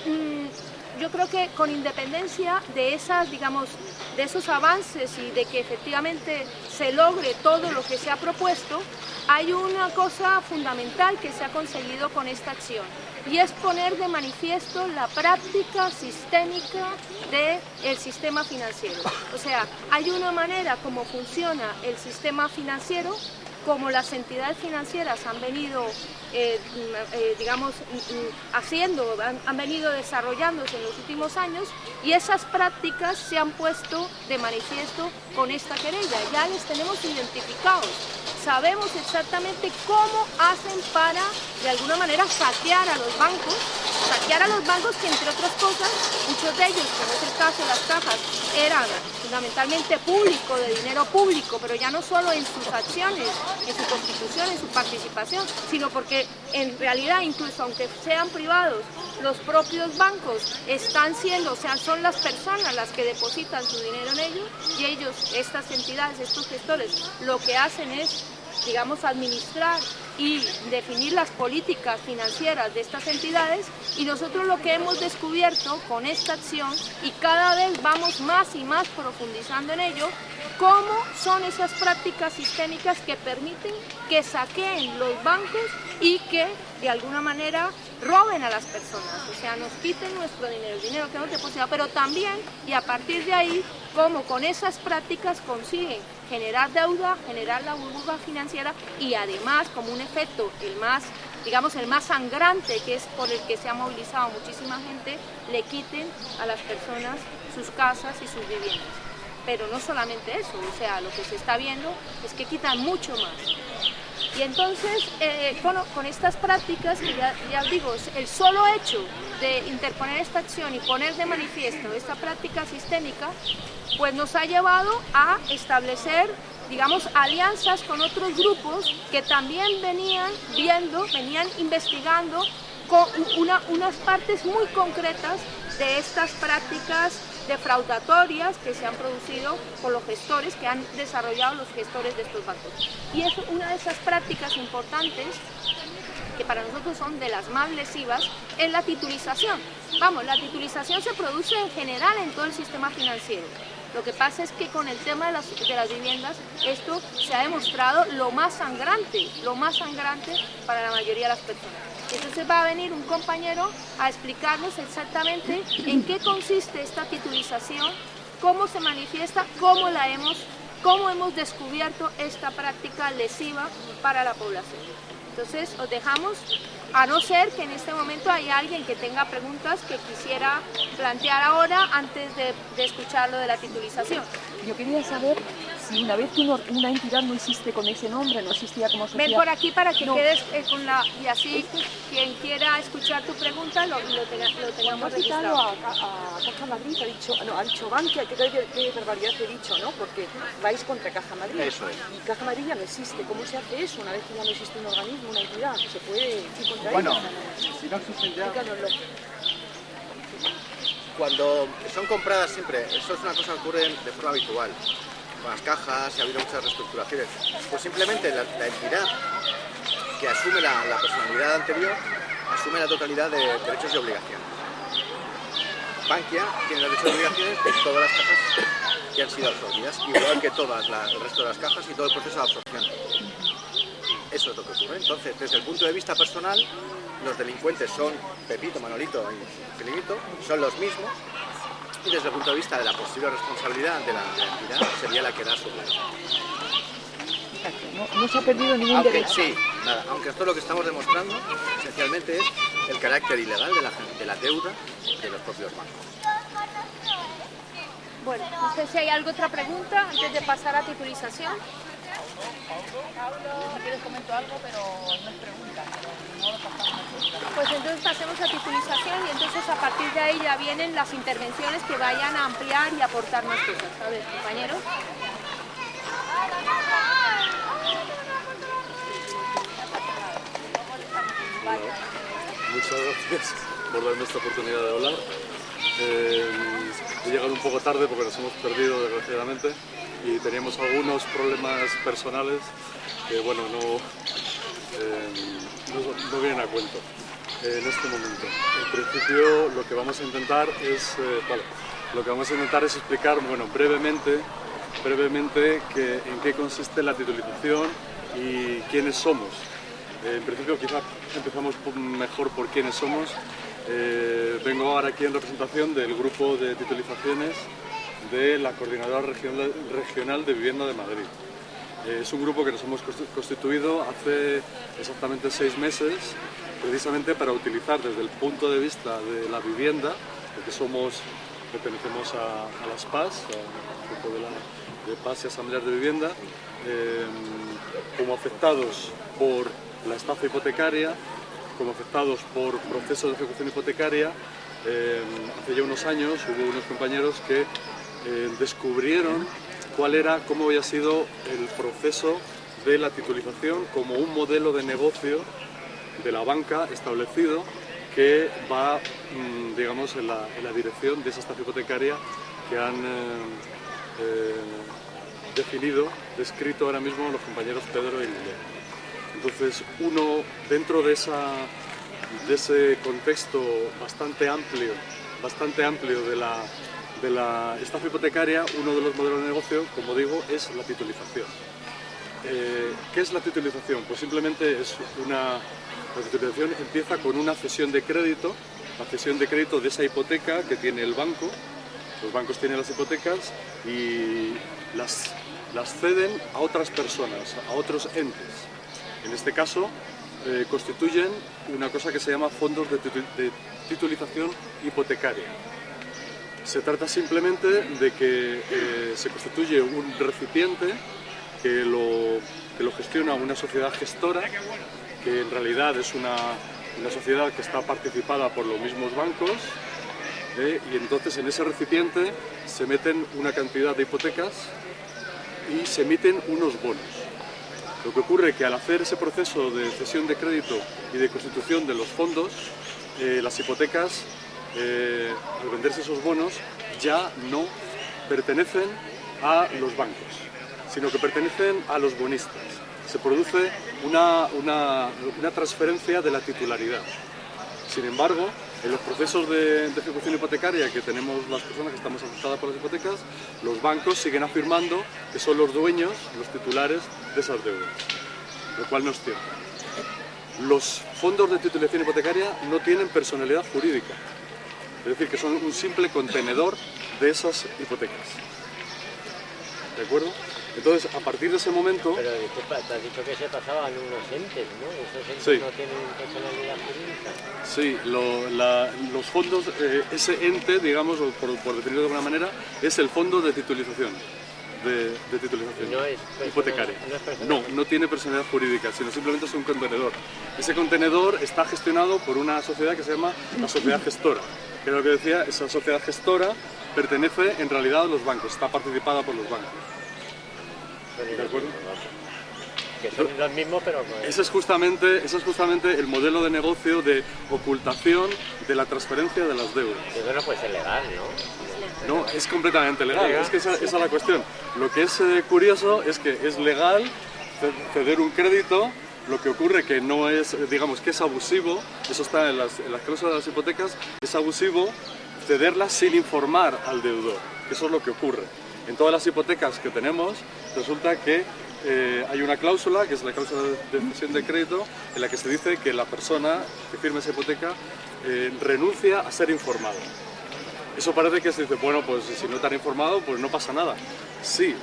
yo creo que con independencia de digamos, de esos avances y de que efectivamente se logre todo lo que se ha propuesto, hay una cosa fundamental que se ha conseguido con esta acción, y es poner de manifiesto la práctica sistémica del sistema financiero. O sea, hay una manera como funciona el sistema financiero, como las entidades financieras han venido, digamos, han venido desarrollándose en los últimos años, y esas prácticas se han puesto de manifiesto con esta querella. Ya les tenemos identificados, sabemos exactamente cómo hacen para, de alguna manera, saquear a los bancos que, entre otras cosas, muchos de ellos, como es el caso de las cajas, eran fundamentalmente público, de dinero público, pero ya no solo en sus acciones, en su constitución, en su participación, sino porque en realidad, incluso aunque sean privados, los propios bancos están siendo, o sea, son las personas las que depositan su dinero en ellos, y ellos, estas entidades, estos gestores, lo que hacen es, digamos, administrar y definir las políticas financieras de estas entidades. Y nosotros lo que hemos descubierto con esta acción, y cada vez vamos más y más profundizando en ello, cómo son esas prácticas sistémicas que permiten que saqueen los bancos y que de alguna manera roben a las personas, o sea, nos quiten nuestro dinero, el dinero que hemos depositado, pero también, y a partir de ahí, cómo con esas prácticas consiguen generar deuda, generar la burbuja financiera, y además, como un efecto el más sangrante, que es por el que se ha movilizado muchísima gente, le quiten a las personas sus casas y sus viviendas. Pero no solamente eso, o sea, lo que se está viendo es que quitan mucho más. Y entonces, con estas prácticas, que ya os digo, el solo hecho de interponer esta acción y poner de manifiesto esta práctica sistémica, pues nos ha llevado a establecer, digamos, alianzas con otros grupos que también venían investigando con unas partes muy concretas de estas prácticas defraudatorias que se han producido por los gestores, que han desarrollado los gestores de estos bancos. Y es una de esas prácticas importantes, que para nosotros son de las más lesivas, es la titulización. Vamos, la titulización se produce en general en todo el sistema financiero. Lo que pasa es que con el tema de las viviendas, esto se ha demostrado lo más sangrante para la mayoría de las personas. Entonces va a venir un compañero a explicarnos exactamente en qué consiste esta titulización, cómo se manifiesta, cómo hemos descubierto esta práctica lesiva para la población. Entonces os dejamos, a no ser que en este momento haya alguien que tenga preguntas que quisiera plantear ahora antes de escuchar lo de la titulización. Yo quería saber si una vez que una entidad no existe con ese nombre, no existía como sociedad... Ven por aquí para que quedes con la... Y así quien quiera escuchar tu pregunta lo tengamos registrado. A Caja Madrid, ha dicho Bankia, qué barbaridad he dicho, ¿no? Porque vais contra Caja Madrid. Eso es. Y Caja Madrid ya no existe. ¿Cómo se hace eso una vez que ya no existe un organismo, una entidad? ¿Se puede ir contra Bueno, ella? si no existen ya... Explícanoslo. Cuando son compradas siempre, eso es una cosa que ocurre de forma habitual. Con las cajas, y ha habido muchas reestructuraciones. Pues simplemente la entidad que asume la personalidad anterior, asume la totalidad de derechos y obligaciones. Bankia tiene derechos y obligaciones de todas las cajas que han sido absorbidas, igual que el resto de las cajas y todo el proceso de absorción. Eso es lo que ocurre. Entonces, desde el punto de vista personal, los delincuentes son Pepito, Manolito y Filimito, son los mismos, y desde el punto de vista de la posible responsabilidad de la entidad, sería la que da su voz. No se ha perdido ningún derecho. Sí, nada, aunque esto lo que estamos demostrando esencialmente es el carácter ilegal de la deuda de los propios bancos. Bueno, no sé si hay otra pregunta antes de pasar a titulización. Si quieres comento algo, pero no es pregunta, no lo pasamos a Pues entonces pasemos a titulización y entonces a partir de ahí ya vienen las intervenciones que vayan a ampliar y aportar más cosas. A ver, compañeros. Muchas gracias por darme esta oportunidad de hablar. He llegado un poco tarde porque nos hemos perdido desgraciadamente y teníamos algunos problemas personales que bueno, no vienen a cuento en este momento. En principio lo que vamos a intentar es, explicar bueno, brevemente en qué consiste la titulización y quiénes somos. En principio quizá empezamos mejor por quiénes somos. Vengo ahora aquí en representación del grupo de titulizaciones de la Coordinadora Regional de Vivienda de Madrid. Es un grupo que nos hemos constituido hace exactamente 6 meses, precisamente para utilizar desde el punto de vista de la vivienda, porque pertenecemos a las PAS, al grupo de PAS y Asambleas de Vivienda, como afectados por la estafa hipotecaria, como afectados por procesos de ejecución hipotecaria. Hace ya unos años hubo unos compañeros que descubrieron cómo había sido el proceso de la titulización como un modelo de negocio de la banca establecido que va, digamos, en la dirección de esa estafa hipotecaria que han descrito ahora mismo los compañeros Pedro y Miguel. Entonces, dentro de ese contexto bastante amplio de la estafa hipotecaria, uno de los modelos de negocio, como digo, es la titulización. ¿Qué es la titulización? Pues simplemente la titulización empieza con una cesión de crédito, la cesión de crédito de esa hipoteca que tiene el banco. Los bancos tienen las hipotecas y las ceden a otras personas, a otros entes. En este caso, constituyen una cosa que se llama fondos de titulización hipotecaria. Se trata simplemente de que se constituye un recipiente que lo gestiona una sociedad gestora, que en realidad es una sociedad que está participada por los mismos bancos, y entonces en ese recipiente se meten una cantidad de hipotecas y se emiten unos bonos. Lo que ocurre es que al hacer ese proceso de cesión de crédito y de constitución de los fondos, las hipotecas, al venderse esos bonos, ya no pertenecen a los bancos, sino que pertenecen a los bonistas. Se produce una transferencia de la titularidad. Sin embargo, en los procesos de ejecución hipotecaria que tenemos las personas que estamos afectadas por las hipotecas, los bancos siguen afirmando que son los dueños, los titulares de esas deudas, lo cual no es cierto. Los fondos de titulización hipotecaria no tienen personalidad jurídica, es decir, que son un simple contenedor de esas hipotecas. ¿De acuerdo? Entonces, a partir de ese momento... Pero disculpa, te has dicho que se pasaban unos entes, ¿no? Esos entes sí. No tienen personalidad jurídica. Sí, los fondos, ese ente, digamos, por definirlo de alguna manera, es el fondo de titulización. De titulización no es hipotecaria. No tiene personalidad jurídica, sino simplemente es un contenedor. Ese contenedor está gestionado por una sociedad que se llama la sociedad gestora. Que es lo que decía, esa sociedad gestora pertenece en realidad a los bancos, está participada por los bancos. ¿De acuerdo? Que son los mismos, pero... Ese es justamente el modelo de negocio de ocultación de la transferencia de las deudas. Eso no puede ser legal, ¿no? No, es completamente legal. Es que esa es la cuestión. Lo que es curioso es que es legal ceder un crédito. Lo que ocurre que no es, digamos, que es abusivo, eso está en las cláusulas de las hipotecas, es abusivo cederlas sin informar al deudor. Eso es lo que ocurre. En todas las hipotecas que tenemos, resulta que hay una cláusula, que es la cláusula de cesión de crédito, en la que se dice que la persona que firma esa hipoteca renuncia a ser informado. Eso parece que se dice, bueno, pues si no te han informado, pues no pasa nada. Sí,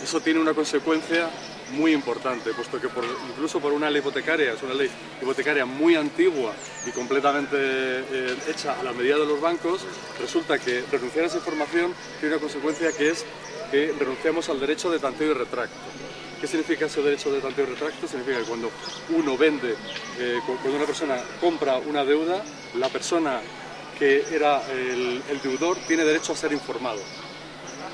eso tiene una consecuencia muy importante, puesto que incluso por una ley hipotecaria, es una ley hipotecaria muy antigua y completamente hecha a la medida de los bancos, resulta que renunciar a esa información tiene una consecuencia que es que renunciamos al derecho de tanteo y retracto. ¿Qué ¿Qué significa ese derecho de tanteo y retracto? Significa que cuando uno vende, cuando una persona compra una deuda, la persona que era el deudor tiene derecho a ser informado.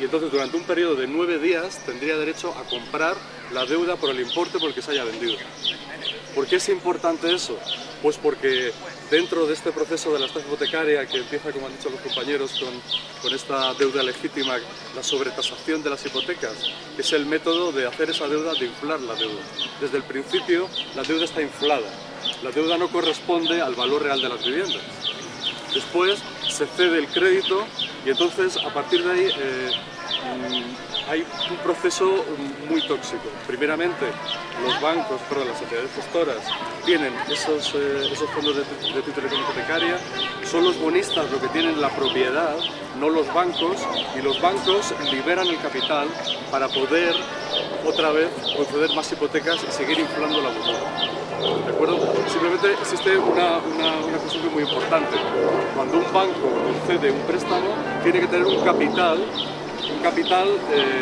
Y entonces durante un periodo de 9 días tendría derecho a comprar la deuda por el importe por el que se haya vendido. ¿Por qué es importante eso? Pues porque dentro de este proceso de la estafa hipotecaria, que empieza, como han dicho los compañeros, con esta deuda legítima, la sobretasación de las hipotecas, es el método de hacer esa deuda, de inflar la deuda. Desde el principio la deuda está inflada, la deuda no corresponde al valor real de las viviendas. Después se cede el crédito y entonces a partir de ahí hay un proceso muy tóxico. Primeramente, los bancos, las sociedades gestoras tienen esos fondos de titulación hipotecaria, son los bonistas los que tienen la propiedad, no los bancos, y los bancos liberan el capital para poder otra vez conceder más hipotecas y seguir inflando la burbuja. ¿De acuerdo? Simplemente existe una cuestión muy importante. Cuando un banco concede un préstamo, tiene que tener un capital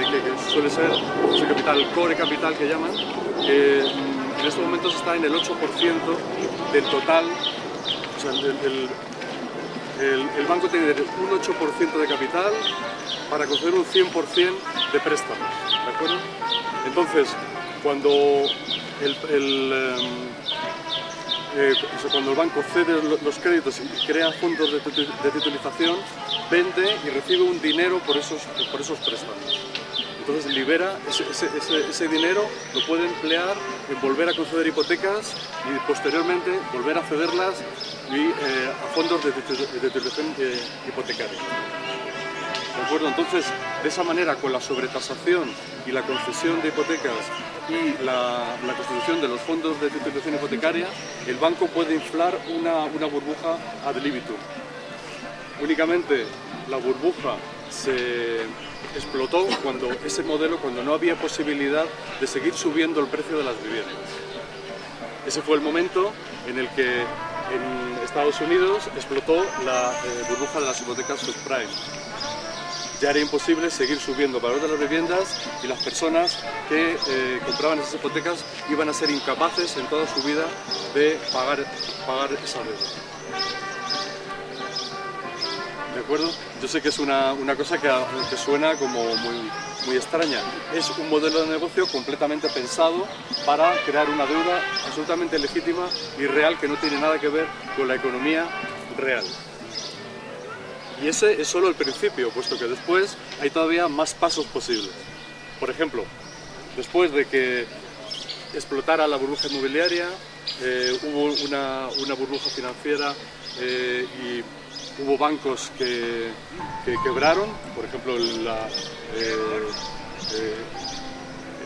que suele ser ese capital, core capital que llaman, que en estos momentos está en el 8% del total. O sea, el banco tiene un 8% de capital para conceder un 100% de préstamos, ¿de acuerdo? Entonces, cuando cuando el banco cede los créditos y crea fondos de titulización, vende y recibe un dinero por esos préstamos. Entonces libera ese dinero, lo puede emplear en volver a conceder hipotecas y posteriormente volver a cederlas a fondos de titulización hipotecaria. ¿De acuerdo? Entonces, de esa manera, con la sobretasación y la concesión de hipotecas y la constitución de los fondos de titulización hipotecaria, el banco puede inflar una burbuja ad libitum. Únicamente la burbuja se explotó cuando no había posibilidad de seguir subiendo el precio de las viviendas. Ese fue el momento en el que en Estados Unidos explotó la burbuja de las hipotecas subprime. Ya era imposible seguir subiendo el valor de las viviendas y las personas que compraban esas hipotecas iban a ser incapaces en toda su vida de pagar esa deuda. ¿De acuerdo? Yo sé que es una cosa que suena como muy extraña. Es un modelo de negocio completamente pensado para crear una deuda absolutamente legítima y real que no tiene nada que ver con la economía real. Y ese es solo el principio, puesto que después hay todavía más pasos posibles. Por ejemplo, después de que explotara la burbuja inmobiliaria, hubo una burbuja financiera y hubo bancos que quebraron. Por ejemplo,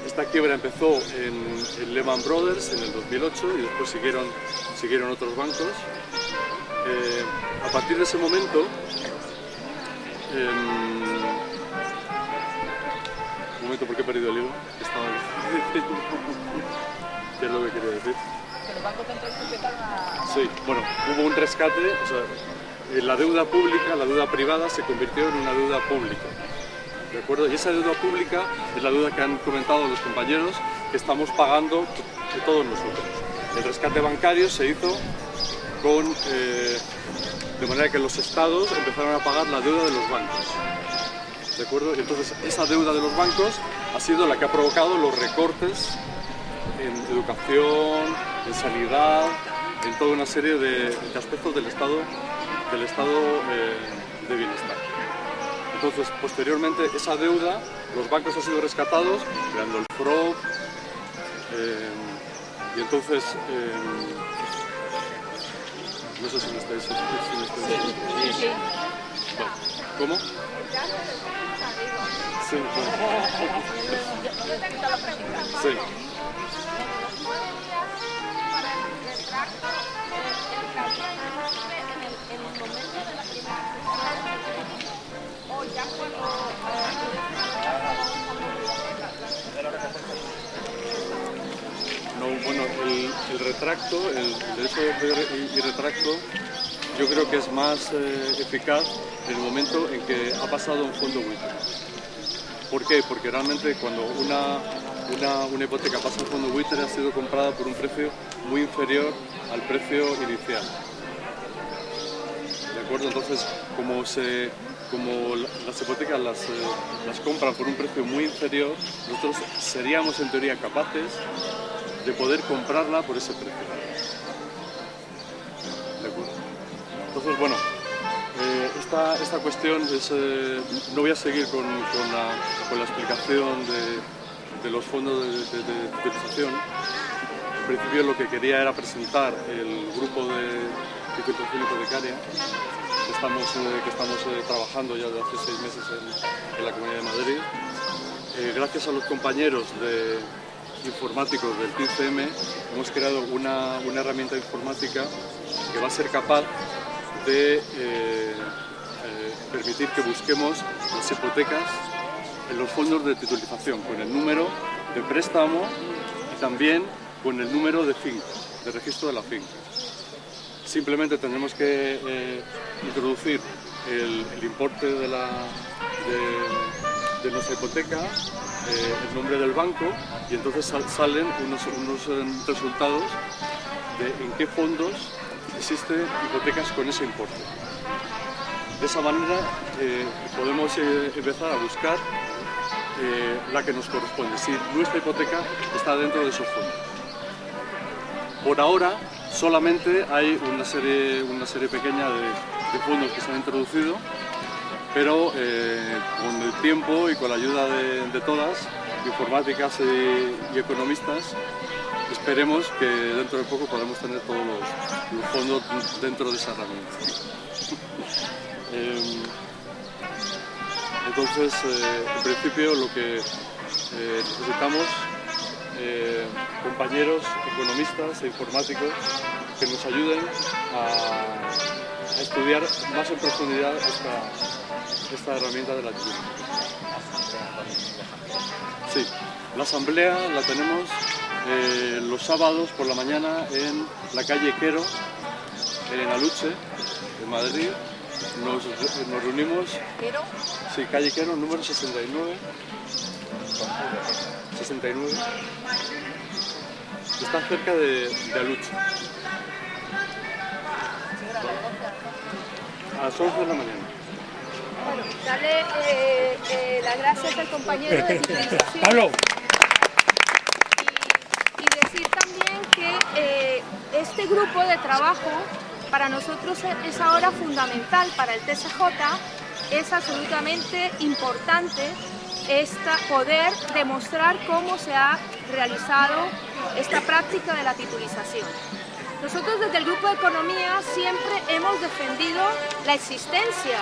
esta quiebra empezó en Lehman Brothers en el 2008 y después siguieron otros bancos. A partir de ese momento, un momento, porque he perdido el hilo. ¿Qué es lo que quería decir? Que los bancos entonces empezaron a... Sí, bueno, hubo un rescate, o sea, la deuda pública, la deuda privada se convirtió en una deuda pública. ¿De acuerdo? Y esa deuda pública es la deuda que han comentado los compañeros que estamos pagando todos nosotros. El rescate bancario se hizo de manera que los estados empezaron a pagar la deuda de los bancos. ¿De acuerdo? Y entonces esa deuda de los bancos ha sido la que ha provocado los recortes en educación, en sanidad, en toda una serie de aspectos del estado de bienestar. Entonces, posteriormente, esa deuda, los bancos han sido rescatados creando el FROB, y entonces, no sé si me estáis... Sí. Vale. ¿Cómo? Sí, sí. No, bueno, el retracto, el derecho y retracto, yo creo que es más eficaz en el momento en que ha pasado un fondo buitre. ¿Por qué? Porque realmente cuando una hipoteca pasa al fondo buitre ha sido comprada por un precio muy inferior al precio inicial. ¿De acuerdo? Entonces, como las hipotecas las compran por un precio muy inferior, nosotros seríamos en teoría capaces de poder comprarla por ese precio. ¿De acuerdo? Entonces, bueno, esta cuestión es, no voy a seguir con la explicación de los fondos de titulización. En principio lo que quería era presentar el grupo de titulización hipotecaria que estamos trabajando ya desde hace 6 meses en la Comunidad de Madrid. Gracias a los compañeros informáticos del 15M hemos creado una herramienta informática que va a ser capaz de permitir que busquemos las hipotecas en los fondos de titulización con el número de préstamo y también con el número de finca, de registro de la finca. Simplemente tendremos que introducir el importe de nuestra hipoteca, el nombre del banco, y entonces salen unos resultados de en qué fondos existen hipotecas con ese importe. De esa manera podemos empezar a buscar la que nos corresponde, si nuestra hipoteca está dentro de esos fondos. Por ahora solamente hay una serie pequeña de fondos que se han introducido, pero con el tiempo y con la ayuda de todas, informáticas y economistas, esperemos que dentro de poco podamos tener todos los fondos dentro de esa herramienta. Entonces, en principio lo que necesitamos, compañeros economistas e informáticos que nos ayuden a estudiar más en profundidad esta herramienta de la titulización. Sí, la asamblea la tenemos los sábados por la mañana en la calle Quero, en Aluche, en Madrid. Nos reunimos. ¿Quero? Sí, calle Quero, número 69. 69. Está cerca de Aluche. A las 11 de la mañana. Bueno, darle las gracias al compañero de titulización. Pablo. Y decir también que este grupo de trabajo para nosotros es ahora fundamental. Para el TSJ es absolutamente importante poder demostrar cómo se ha realizado esta práctica de la titulización. Nosotros desde el Grupo de Economía siempre hemos defendido la existencia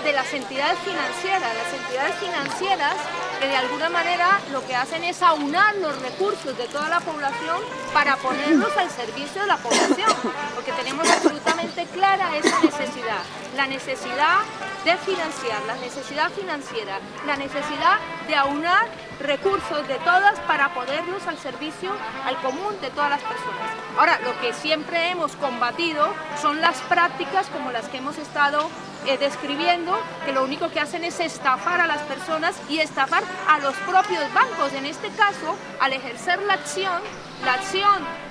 de las entidades financieras. Las entidades financieras que de alguna manera lo que hacen es aunar los recursos de toda la población para ponerlos al servicio de la población, porque tenemos absolutamente clara esa necesidad, la necesidad de financiar, la necesidad financiera, la necesidad de aunar recursos de todas para ponerlos al servicio, al común de todas las personas. Ahora, lo que siempre hemos combatido son las prácticas como las que hemos estado describiendo, que lo único que hacen es estafar a las personas y estafar a los propios bancos. En este caso, al ejercer la acción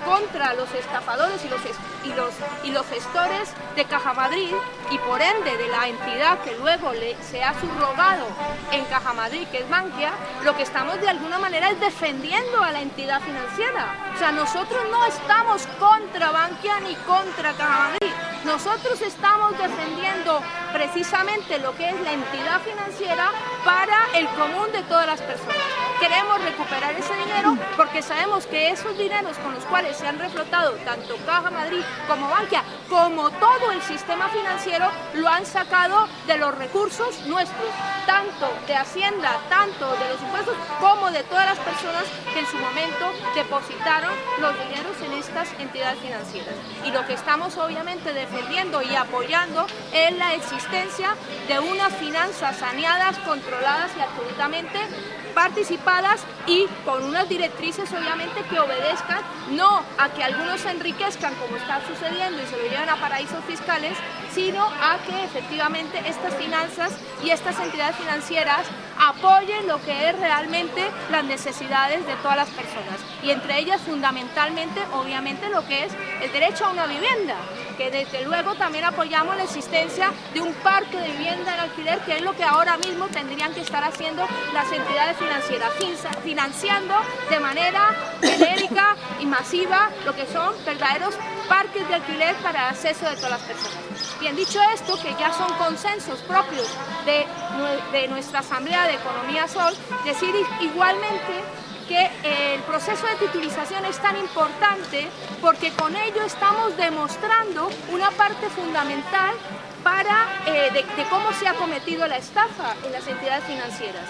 contra los estafadores y los gestores de Caja Madrid y por ende de la entidad que luego se ha subrogado en Caja Madrid, que es Bankia, lo que estamos de alguna manera es defendiendo a la entidad financiera. O sea, nosotros no estamos contra Bankia ni contra Caja Madrid. Nosotros estamos defendiendo precisamente lo que es la entidad financiera para el común de todas las personas. Queremos recuperar ese dinero porque sabemos que esos dineros con los cuales se han reflotado tanto Caja Madrid como Bankia, como todo el sistema financiero, lo han sacado de los recursos nuestros, tanto de Hacienda, tanto de los impuestos, como de todas las personas que en su momento depositaron los dineros en estas entidades financieras. Y lo que estamos obviamente defendiendo y apoyando es la existencia de unas finanzas saneadas, controladas y absolutamente participadas y con unas directrices obviamente que obedezcan no a que algunos se enriquezcan como está sucediendo y se lo lleven a paraísos fiscales, sino a que efectivamente estas finanzas y estas entidades financieras apoyen lo que es realmente las necesidades de todas las personas, y entre ellas fundamentalmente, obviamente, lo que es el derecho a una vivienda, que desde luego también apoyamos la existencia de un parque de vivienda en alquiler, que es lo que ahora mismo tendrían que estar haciendo las entidades financieras, financiando de manera genérica y masiva lo que son verdaderos parques de alquiler para el acceso de todas las personas. Bien, dicho esto, que ya son consensos propios de nuestra Asamblea de Economía Sol, decir igualmente que el proceso de titulización es tan importante porque con ello estamos demostrando una parte fundamental de cómo se ha cometido la estafa en las entidades financieras.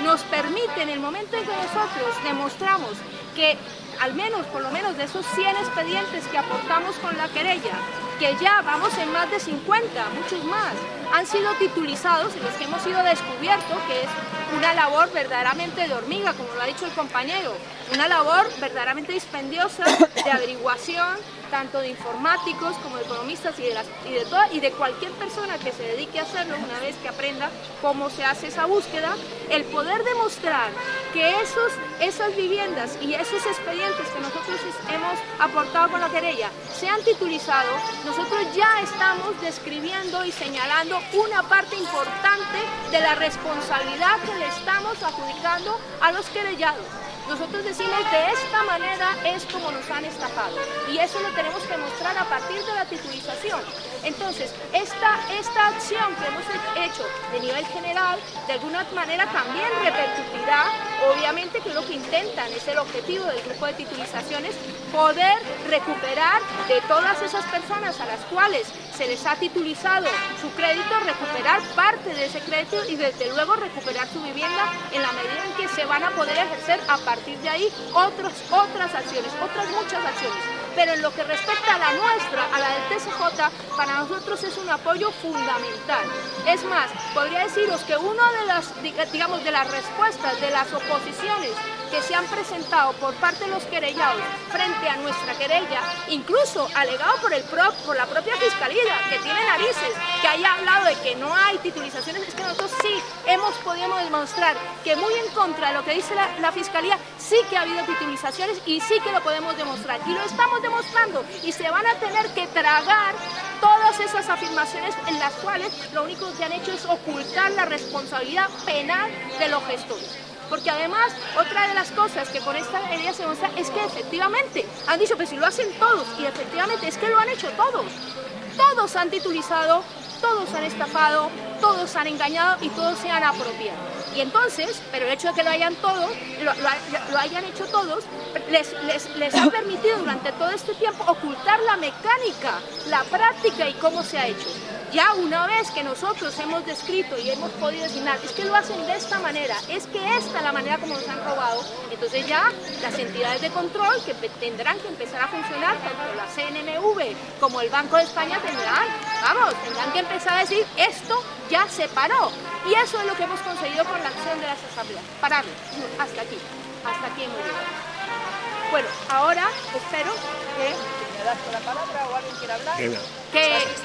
Nos permite, en el momento en que nosotros demostramos que al menos, por lo menos de esos 100 expedientes que aportamos con la querella, que ya vamos en más de 50, muchos más, han sido titulizados y los que hemos sido descubiertos, que es una labor verdaderamente de hormiga, como lo ha dicho el compañero, una labor verdaderamente dispendiosa de averiguación, tanto de informáticos como de economistas y de cualquier persona que se dedique a hacerlo una vez que aprenda cómo se hace esa búsqueda, el poder demostrar que esas viviendas y esos expedientes que nosotros hemos aportado con la querella se han titulizado, nosotros ya estamos describiendo y señalando una parte importante de la responsabilidad que le estamos adjudicando a los querellados. Nosotros decimos, de esta manera es como nos han estafado, y eso lo tenemos que mostrar a partir de la titulización. Entonces, esta acción que hemos hecho de nivel general, de alguna manera también repercutirá, obviamente, que lo que intentan, es el objetivo del grupo de titulizaciones, poder recuperar de todas esas personas a las cuales se les ha titulizado su crédito, recuperar parte de ese crédito y desde luego recuperar su vivienda en la medida en que se van a poder ejercer a partir de ahí otras acciones, otras muchas acciones. Pero en lo que respecta a la nuestra, a la del TCJ, para nosotros es un apoyo fundamental. Es más, podría deciros que una de las respuestas de las oposiciones que se han presentado por parte de los querellados frente a nuestra querella, incluso alegado por la propia Fiscalía, que tiene narices, que haya hablado de que no hay titulizaciones, es que nosotros sí hemos podido demostrar que muy en contra de lo que dice la Fiscalía, sí que ha habido titulizaciones y sí que lo podemos demostrar. Y lo estamos demostrando, y se van a tener que tragar todas esas afirmaciones en las cuales lo único que han hecho es ocultar la responsabilidad penal de los gestores. Porque además, otra de las cosas que con esta querella se demuestra es que efectivamente han dicho, pues si lo hacen todos, y efectivamente es que lo han hecho todos. Todos han titulizado, todos han estafado, todos han engañado y todos se han apropiado. Y entonces, pero el hecho de que lo hayan hecho todos, les ha permitido durante todo este tiempo ocultar la mecánica, la práctica y cómo se ha hecho. Ya una vez que nosotros hemos descrito y hemos podido designar, es que lo hacen de esta manera, es que esta es la manera como nos han robado, entonces ya las entidades de control que tendrán que empezar a funcionar, tanto la CNMV como el Banco de España tendrán que empezar a decir, esto ya se paró. Y eso es lo que hemos conseguido con la acción de las asambleas, pararlo, hasta aquí hemos llegado. Bueno, ahora espero que me das con la palabra o alguien quiera hablar.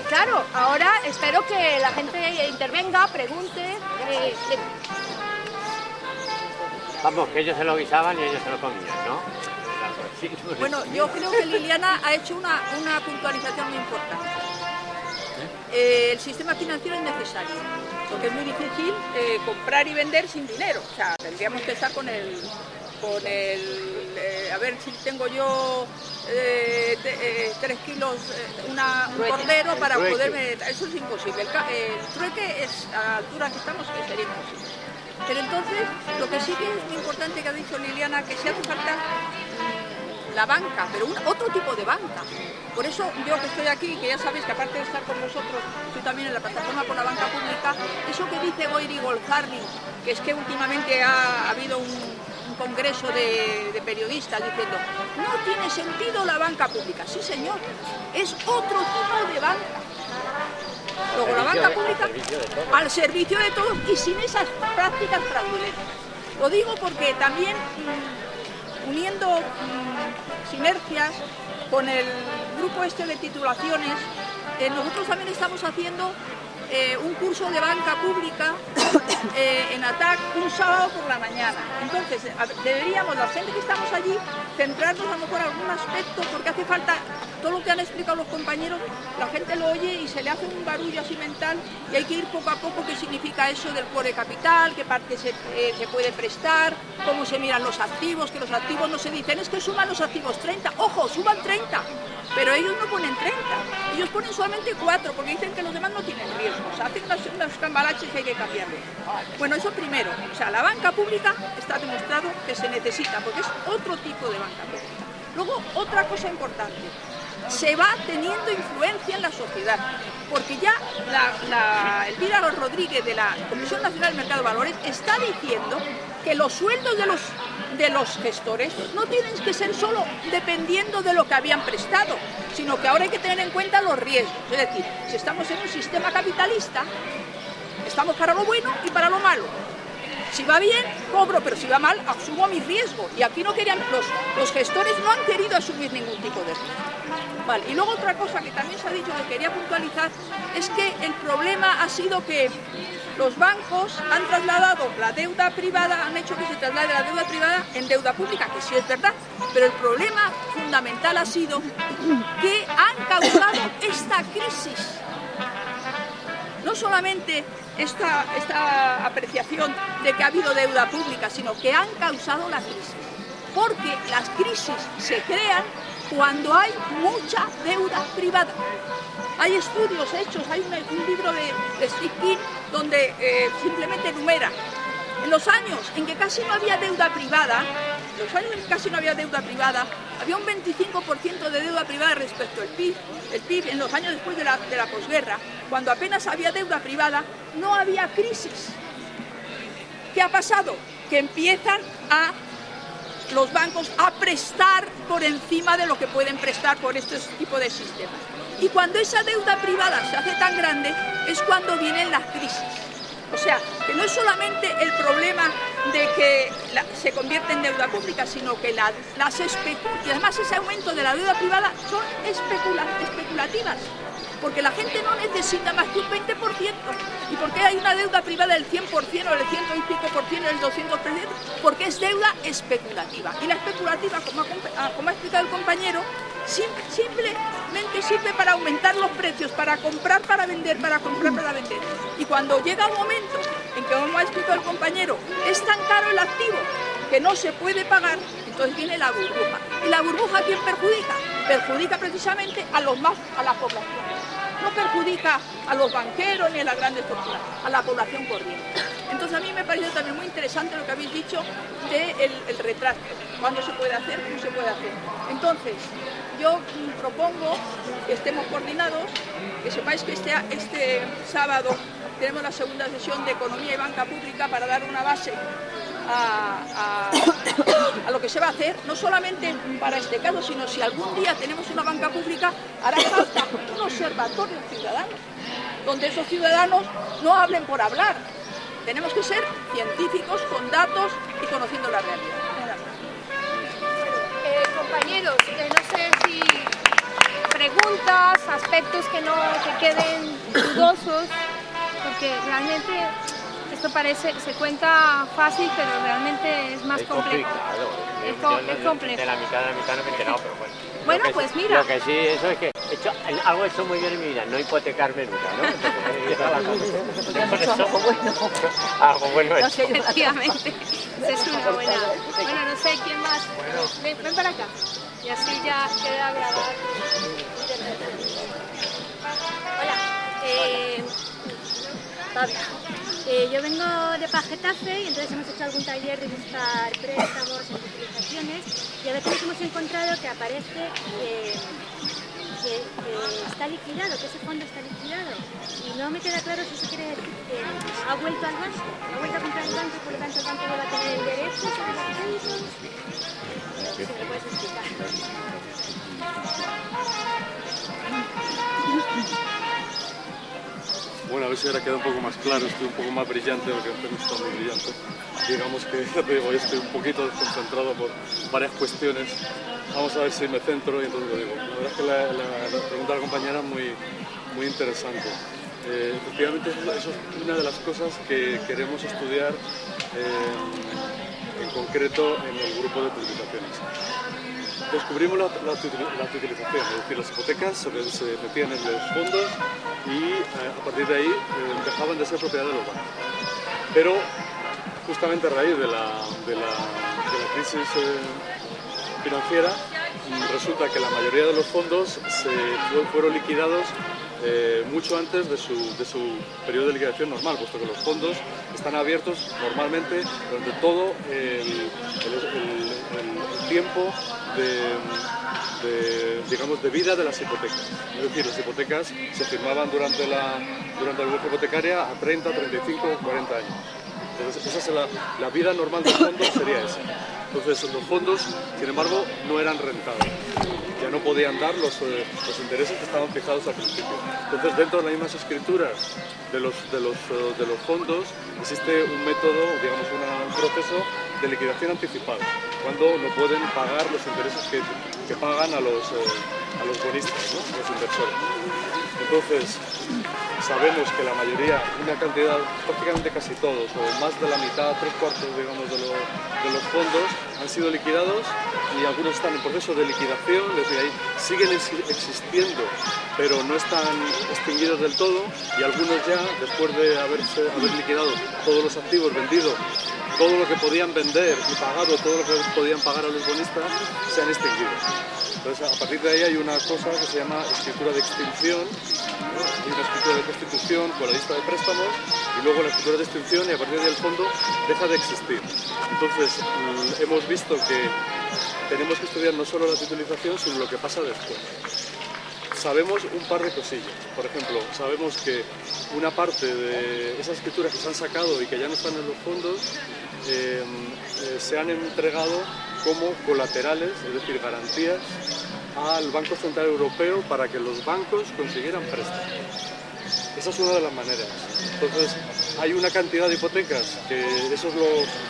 Claro, ahora espero que la gente intervenga, pregunte. Vamos, que ellos se lo guisaban y ellos se lo comían, ¿no? Bueno, yo creo que Liliana ha hecho una puntualización muy importante. El sistema financiero es necesario, porque es muy difícil comprar y vender sin dinero. O sea, tendríamos que estar con el a ver si tengo yo 3 kilos, un cordero para poderme... Eso es imposible. El trueque es, a la altura que estamos, que sería imposible. Pero entonces, lo que sí que es muy importante que ha dicho Liliana, que si hace falta la banca, pero otro tipo de banca. Por eso yo que estoy aquí, que ya sabéis que aparte de estar con vosotros, estoy también en la plataforma por la banca pública, eso que dice Goyri Golzarri, que es que últimamente ha habido un congreso de periodistas diciendo, no tiene sentido la banca pública. Sí, señor, es otro tipo de banca. Luego la banca pública al servicio de todos y sin esas prácticas fraudulentas. Lo digo porque también uniendo sinergias con el grupo este de titulaciones, nosotros también estamos haciendo un curso de banca pública en ATAC un sábado por la mañana. Entonces, deberíamos, la gente que estamos allí, centrarnos a lo mejor en algún aspecto, porque hace falta, todo lo que han explicado los compañeros, la gente lo oye y se le hace un barullo así mental, y hay que ir poco a poco qué significa eso del core capital, qué parte se puede prestar, cómo se miran los activos, que los activos no se dicen, es que suman los activos 30, ojo, suban 30, pero ellos no ponen 30, ellos ponen solamente 4, porque dicen que los demás no tienen riesgo, o sea, hacen unas cambalaches que hay que cambiarle. Bueno, eso primero, o sea, la banca pública está demostrado que se necesita, porque es otro tipo de banca pública. Luego, otra cosa importante, se va teniendo influencia en la sociedad, porque ya Elvira Rodríguez de la Comisión Nacional del Mercado de Valores está diciendo que los sueldos de los gestores no tienen que ser solo dependiendo de lo que habían prestado, sino que ahora hay que tener en cuenta los riesgos. Es decir, si estamos en un sistema capitalista, estamos para lo bueno y para lo malo. Si va bien, cobro, pero si va mal, asumo mi riesgo. Y aquí no querían, los gestores no han querido asumir ningún tipo de riesgo. Vale. Y luego otra cosa que también se ha dicho que quería puntualizar es que el problema ha sido que los bancos han trasladado la deuda privada, han hecho que se traslade la deuda privada en deuda pública, que sí es verdad, pero el problema fundamental ha sido que han causado esta crisis. No solamente esta apreciación de que ha habido deuda pública, sino que han causado la crisis. Porque las crisis se crean cuando hay mucha deuda privada. Hay estudios hechos, hay un libro de Steve King donde simplemente enumera en los años en que casi no había deuda privada, había un 25% de deuda privada respecto al PIB. El PIB en los años después de la posguerra, cuando apenas había deuda privada, no había crisis. ¿Qué ha pasado? Que empiezan los bancos a prestar por encima de lo que pueden prestar por estos tipos de sistemas. Y cuando esa deuda privada se hace tan grande, es cuando vienen las crisis. O sea, que no es solamente el problema de que se convierte en deuda pública, sino que y además ese aumento de la deuda privada son especulativas, porque la gente no necesita más que un 20%. ¿Y por qué hay una deuda privada del 100% o del 100 y pico por ciento, del 200%? Porque es deuda especulativa. Y la especulativa, como ha explicado el compañero, simplemente sirve para aumentar los precios, para comprar, para vender, para comprar, para vender. Y cuando llega un momento en que, como ha explicado el compañero, es tan caro el activo que no se puede pagar, entonces viene la burbuja. ¿Y la burbuja a quién perjudica? Perjudica precisamente a la población. No perjudica a los banqueros ni a las grandes fortunas, a la población corriente. Entonces a mí me parece también muy interesante lo que habéis dicho del retraso. ¿Cuándo se puede hacer? ¿Cómo se puede hacer? Entonces, yo propongo que estemos coordinados, que sepáis que este sábado tenemos la segunda sesión de Economía y Banca Pública para dar una base a lo que se va a hacer, no solamente para este caso, sino si algún día tenemos una banca pública, hará falta un observatorio ciudadano, donde esos ciudadanos no hablen por hablar. Tenemos que ser científicos, con datos y conociendo la realidad. Compañeros, no sé si preguntas, aspectos que queden dudosos, porque realmente esto se cuenta fácil, pero realmente es más complejo. Es complejo. De la mitad no me he enterado, pero bueno. Bueno, pues mira. Lo que sí, eso es que algo he hecho muy bien en mi vida, no hipotecarme nunca, ¿no? Algo bueno es. Efectivamente, es una buena. Bueno, no sé quién más. Ven para acá. Y así ya queda grabado. Hola, Pablo. Yo vengo de Getafe y entonces hemos hecho algún taller de buscar préstamos en utilizaciones y a veces hemos encontrado que aparece que está liquidado, que ese fondo está liquidado y no me queda claro si eso quiere decir que ha vuelto al banco, ha vuelto a comprar el banco y por lo tanto el banco no va a tener el derecho sobre los créditos. Si me puedes explicar. Bueno, a ver si ahora queda un poco más claro, estoy un poco más brillante, porque antes no estaba muy brillante. Digamos que, ya te digo, estoy un poquito desconcentrado por varias cuestiones. Vamos a ver si me centro y entonces lo digo. La verdad es que la pregunta de la compañera es muy interesante. Efectivamente, eso es una de las cosas que queremos estudiar en concreto en el grupo de titulizaciones. Descubrimos la titulización, es decir, las hipotecas se metían en los fondos y a partir de ahí dejaban de ser propiedad de los bancos. Pero justamente a raíz de la crisis financiera, resulta que la mayoría de los fondos fueron liquidados mucho antes de su periodo de liquidación normal, puesto que los fondos están abiertos normalmente durante todo el tiempo de vida de las hipotecas. Es decir, las hipotecas se firmaban durante la burbuja hipotecaria a 30, 35, 40 años. Entonces, esa es la vida normal del fondo, sería esa. Entonces, los fondos, sin embargo, no eran rentables. Ya no podían dar los intereses que estaban fijados al principio. Entonces, dentro de las mismas escrituras de los fondos existe un método, digamos, un proceso de liquidación anticipada, cuando no pueden pagar los intereses que pagan a los bonistas, ¿no? A los inversores. Entonces, sabemos que la mayoría, una cantidad, prácticamente casi todos, o más de la mitad, 3/4, digamos, de los fondos han sido liquidados y algunos están en proceso de liquidación, es decir, ahí siguen existiendo, pero no están extinguidos del todo, y algunos ya, después de haber liquidado todos los activos, vendido todo lo que podían vender y pagado todo lo que podían pagar a los bonistas, se han extinguido. Entonces, a partir de ahí hay una cosa que se llama escritura de extinción, ¿no? Hay una escritura de constitución con la lista de préstamos y luego la escritura de extinción, y a partir de ahí el fondo deja de existir. Entonces, hemos visto que tenemos que estudiar no solo la titulización, sino lo que pasa después. Sabemos un par de cosillas. Por ejemplo, sabemos que una parte de esas escrituras que se han sacado y que ya no están en los fondos se han entregado como colaterales, es decir, garantías al Banco Central Europeo para que los bancos consiguieran préstamos. Esa es una de las maneras. Entonces, hay una cantidad de hipotecas que eso es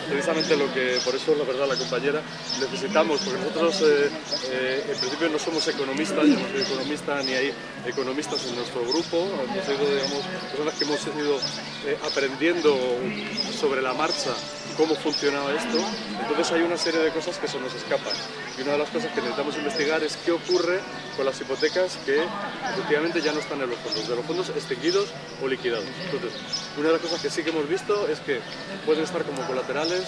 precisamente lo que, por eso la verdad la compañera, necesitamos, porque nosotros en principio no somos economistas, yo no soy economista ni hay economistas en nuestro grupo, hemos sido, digamos, personas que hemos ido aprendiendo sobre la marcha cómo funcionaba esto. Entonces hay una serie de cosas que se nos escapan, y una de las cosas que necesitamos investigar es qué ocurre con las hipotecas que efectivamente ya no están en los fondos, de los fondos extinguidos o liquidados. Entonces, una de las cosas que sí que hemos visto es que pueden estar como colaterales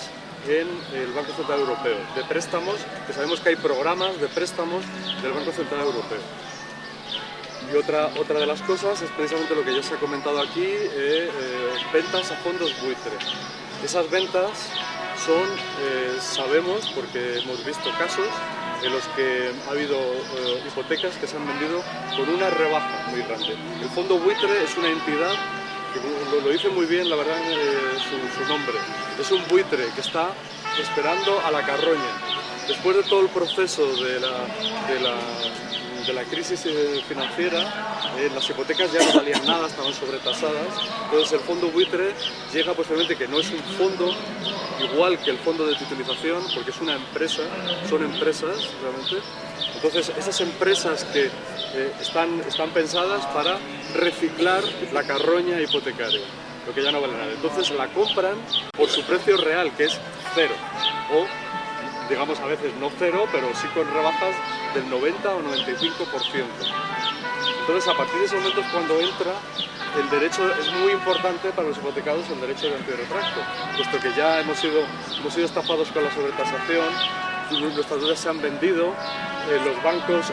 en el Banco Central Europeo, de préstamos, que sabemos que hay programas de préstamos del Banco Central Europeo. Y otra de las cosas es precisamente lo que ya se ha comentado aquí, ventas a fondos buitre. Esas ventas son, sabemos, porque hemos visto casos en los que ha habido hipotecas que se han vendido con una rebaja muy grande. El fondo buitre es una entidad que lo dice muy bien, la verdad, su nombre. Es un buitre que está esperando a la carroña. Después de todo el proceso de la crisis financiera, las hipotecas ya no valían nada, estaban sobretasadas. Entonces el fondo buitre llega posiblemente, que no es un fondo igual que el fondo de titulización, porque es una empresa, son empresas realmente. Entonces esas empresas que están pensadas para reciclar la carroña hipotecaria, lo que ya no vale nada. Entonces la compran por su precio real, que es cero, o digamos a veces no cero, pero sí con rebajas del 90 o 95%. Entonces, a partir de ese momento es cuando entra el derecho, es muy importante para los hipotecados el derecho de antirretracto, puesto que ya hemos sido estafados con la sobretasación, nuestras deudas se han vendido, los bancos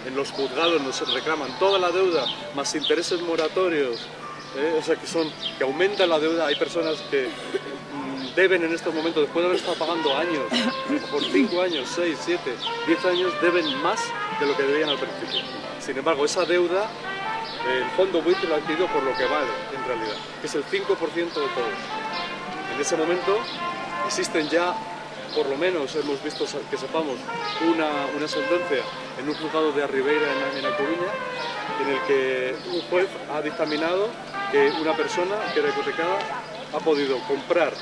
en los juzgados nos reclaman toda la deuda, más intereses moratorios, o sea que aumenta la deuda. Hay personas que deben en estos momentos, después de haber estado pagando años, por 5 años, 6, 7, 10 años, deben más de lo que debían al principio. Sin embargo, esa deuda, el fondo buitre lo ha adquirido por lo que vale, en realidad, que es el 5% de todo. En ese momento existen ya, por lo menos hemos visto que sepamos, una sentencia en un juzgado de Arribeira, en A Coruña, en el que un juez ha dictaminado que una persona que era hipotecada ha podido comprar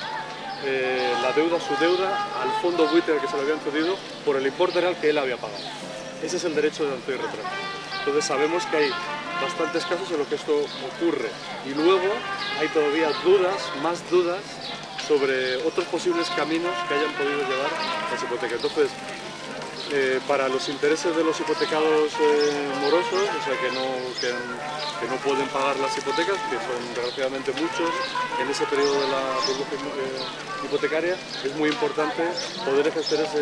su deuda al fondo buitre al que se le habían cedido por el importe real que él había pagado. Ese es el derecho de antirretracto. Entonces sabemos que hay bastantes casos en los que esto ocurre. Y luego hay todavía dudas, más dudas, sobre otros posibles caminos que hayan podido llevar las hipotecas. Entonces, para los intereses de los hipotecados morosos, o sea, que no pueden pagar las hipotecas, que son desgraciadamente muchos en ese periodo de la burbuja hipotecaria, es muy importante poder ejercer ese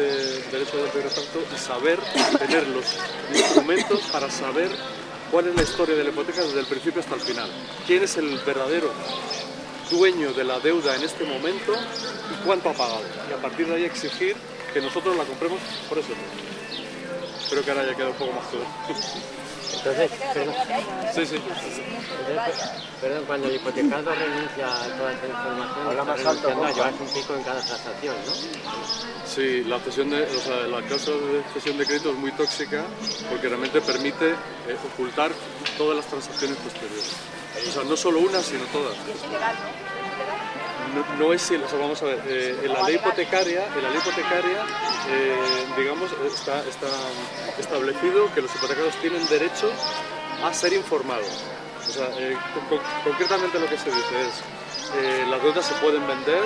derecho de retracto y saber, tener los instrumentos para saber cuál es la historia de la hipoteca desde el principio hasta el final. ¿Quién es el verdadero dueño de la deuda en este momento y cuánto ha pagado? Y a partir de ahí exigir que nosotros la compremos por eso. Espero que ahora haya quedado un poco más claro. Entonces, Sí. perdón, cuando el hipotecado renuncia a toda esa información, está renunciando a llevarse un pico en cada transacción, ¿no? Sí, la cláusula de cesión de crédito es muy tóxica porque realmente permite ocultar todas las transacciones posteriores. O sea, no solo una, sino todas. No es, o sea, vamos a ver, en la ley hipotecaria, digamos, está establecido que los hipotecados tienen derecho a ser informados. O sea, concretamente lo que se dice es, las deudas se pueden vender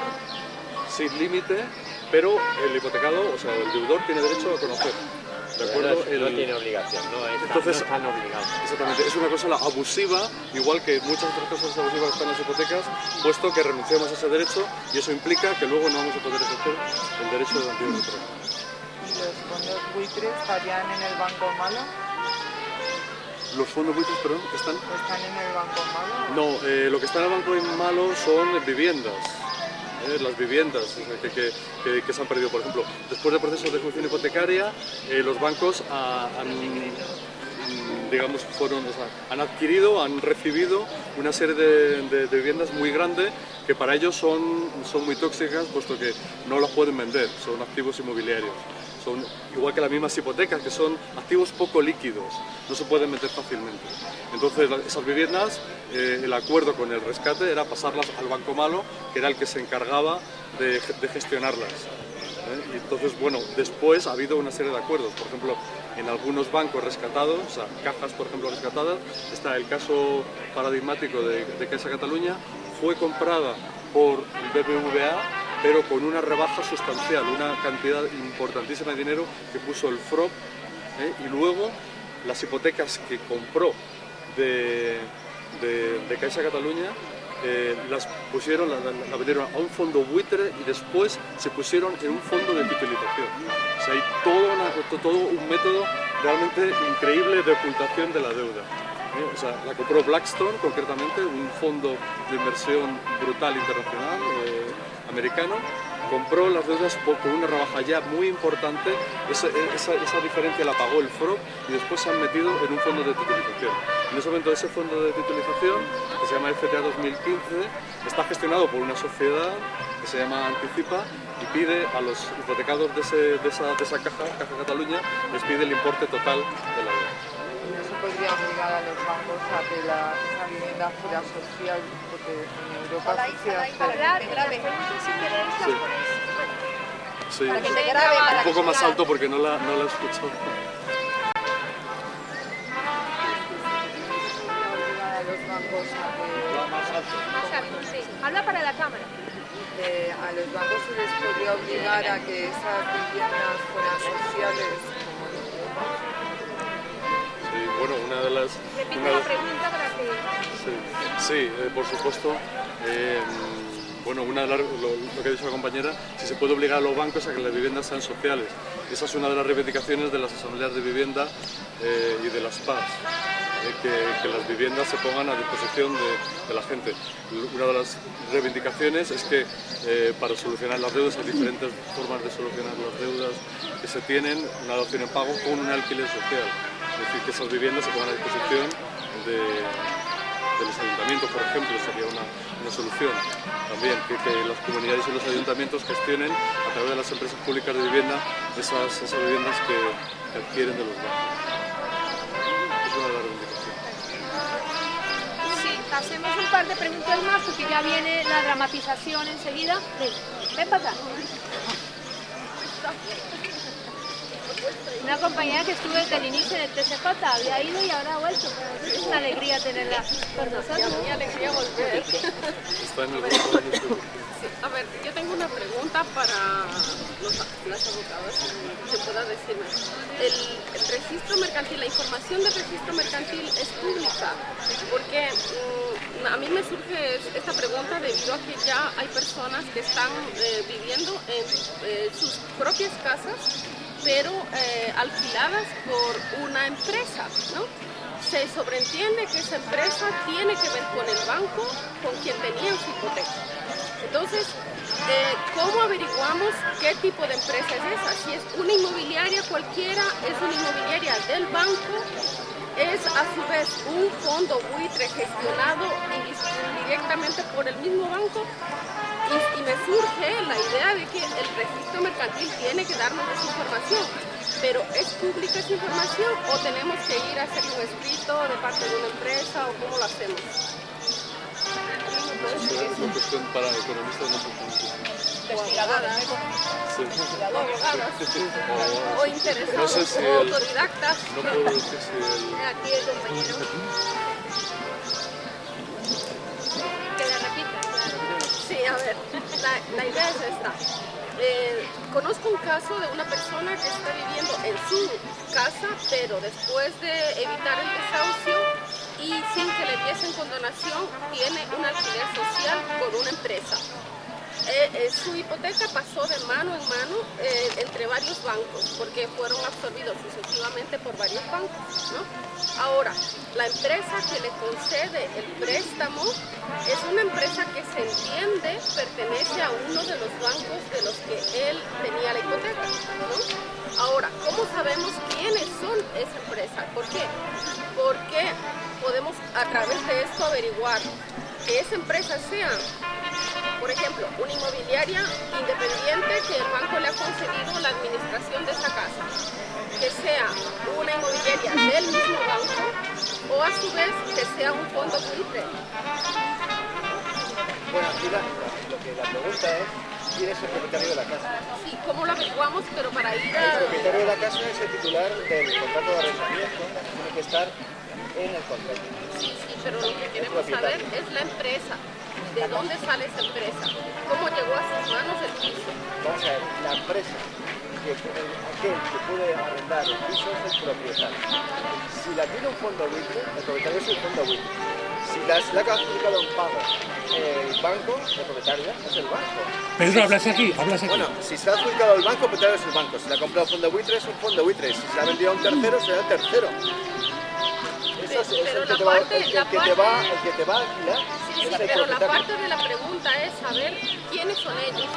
sin límite, pero el hipotecado, o sea, el deudor tiene derecho a conocer. ¿De acuerdo? No tiene obligación, Entonces, no están obligados. Exactamente, es una cláusula abusiva, igual que muchas otras cláusulas abusivas que están en las hipotecas, puesto que renunciamos a ese derecho y eso implica que luego no vamos a poder ejercer el derecho de antiguo retorno. ¿Y los fondos buitres estarían en el banco malo? ¿Los fondos buitres, perdón, están? ¿Están en el banco malo? No, lo que está en el banco malo son viviendas. Las viviendas que se han perdido, por ejemplo, después del proceso de ejecución hipotecaria, los bancos han adquirido, han recibido una serie de viviendas muy grandes que para ellos son muy tóxicas, puesto que no las pueden vender, son activos inmobiliarios. Son igual que las mismas hipotecas, que son activos poco líquidos, no se pueden vender fácilmente. Entonces esas viviendas, el acuerdo con el rescate era pasarlas al banco malo, que era el que se encargaba de gestionarlas. Y entonces, bueno, después ha habido una serie de acuerdos. Por ejemplo, en algunos bancos rescatados, o sea, cajas, por ejemplo, rescatadas, está el caso paradigmático de Caixa Catalunya, fue comprada por el BBVA, pero con una rebaja sustancial, una cantidad importantísima de dinero que puso el FROB, y luego las hipotecas que compró de Caixa Catalunya las vendieron a un fondo buitre y después se pusieron en un fondo de titulización. O sea, hay todo un método realmente increíble de ocultación de la deuda. O sea, la compró Blackstone, concretamente, un fondo de inversión brutal internacional americano. Compró las deudas con una rebaja ya muy importante, esa diferencia la pagó el FROB y después se han metido en un fondo de titulización. En ese momento ese fondo de titulización, que se llama FTA 2015, está gestionado por una sociedad que se llama Anticipa y pide a los hipotecados de esa Caja Catalunya, les pide el importe total de la deuda. ¿No se podría obligar a los bancos a que esa vivienda fuera social? Porque en Europa se hace... Sí, un poco más alto porque no la he escuchado. Obligar a los bancos Habla para la cámara. a los bancos se les podría obligar a que esas viviendas fueran sociales como en Europa. Sí, bueno, una de las... Repite la pregunta para que... Sí, por supuesto. Bueno, lo que ha dicho la compañera, si se puede obligar a los bancos a que las viviendas sean sociales. Esa es una de las reivindicaciones de las asambleas de vivienda y de las PAS, que las viviendas se pongan a disposición de la gente. Una de las reivindicaciones es que para solucionar las deudas hay diferentes formas de solucionar las deudas que se tienen, una dación en pago con un alquiler social. Es decir, que esas viviendas se pongan a disposición de los ayuntamientos, por ejemplo, sería una solución. También que las comunidades y los ayuntamientos gestionen a través de las empresas públicas de vivienda esas viviendas que adquieren de los bancos. Es una de las reivindicaciones. Sí, hacemos un par de preguntas más porque ya viene la dramatización enseguida. Ven para acá. Una compañera que estuvo desde el inicio en el TCJ, había ido y ahora ha vuelto. Pero es una alegría tenerla con nosotros. Mi alegría volver. Está en el grupo de YouTube. A ver, yo tengo una pregunta para las abogadas, se pueda decirme. El registro mercantil, la información del registro mercantil es pública, porque a mí me surge esta pregunta debido a que ya hay personas que están viviendo en sus propias casas, pero alquiladas por una empresa, ¿no? Se sobreentiende que esa empresa tiene que ver con el banco con quien tenían su hipoteca. Entonces, ¿cómo averiguamos qué tipo de empresa es esa? Si es una inmobiliaria cualquiera, es una inmobiliaria del banco, es a su vez un fondo buitre gestionado indirectamente por el mismo banco. Y me surge la idea de que el registro mercantil tiene que darnos esa información. Pero ¿es pública esa información o tenemos que ir a hacer un escrito de parte de una empresa o cómo lo hacemos? Es una cuestión para economistas, no sé. Investigadoras, Sí. o interesados, No sé si o autodidactas. No puedo decir si el... Aquí el compañero. Que la repita, claro. Sí, a ver, la idea es esta. Conozco un caso de una persona que está viviendo en su casa, pero después de evitar el desahucio y sin que le diesen condonación, tiene un alquiler social con una empresa. Su hipoteca pasó de mano en mano entre varios bancos, porque fueron absorbidos sucesivamente por varios bancos, ¿no? Ahora, la empresa que le concede el préstamo es una empresa que se entiende pertenece a uno de los bancos de los que él tenía la hipoteca, ¿no? Ahora, ¿cómo sabemos quiénes son esa empresa? ¿Por qué? Porque podemos a través de esto averiguar que esa empresa sea, por ejemplo, una inmobiliaria independiente que el banco le ha concedido la administración de esa casa, que sea una inmobiliaria del mismo banco o a su vez que sea un fondo buitre. Bueno, aquí la pregunta es, ¿quién es el propietario de la casa? Sí, ¿cómo lo averiguamos? Pero para ir El a... propietario de la casa es el titular del contrato de arrendamiento, tiene que estar en el contrato. Sí, pero lo que queremos saber es la empresa. ¿De dónde sale esa empresa? ¿Cómo llegó a sus manos el piso? Vamos a ver, la empresa, aquel que puede arrendar el piso es el propietario. Si la tiene un fondo buitre, el propietario es el fondo buitre. Si la ha adjudicado en pago el banco, el propietario es el banco. Pedro, hablas aquí, hablas aquí. Bueno, si se ha adjudicado el banco, el propietario es el banco. Si la ha comprado el fondo buitre, es un fondo buitre. Si se la ha vendido a un tercero, será el tercero. Eso es Pero el que te va a alquilar. Sí, pero la parte de la pregunta es saber quiénes son ellos.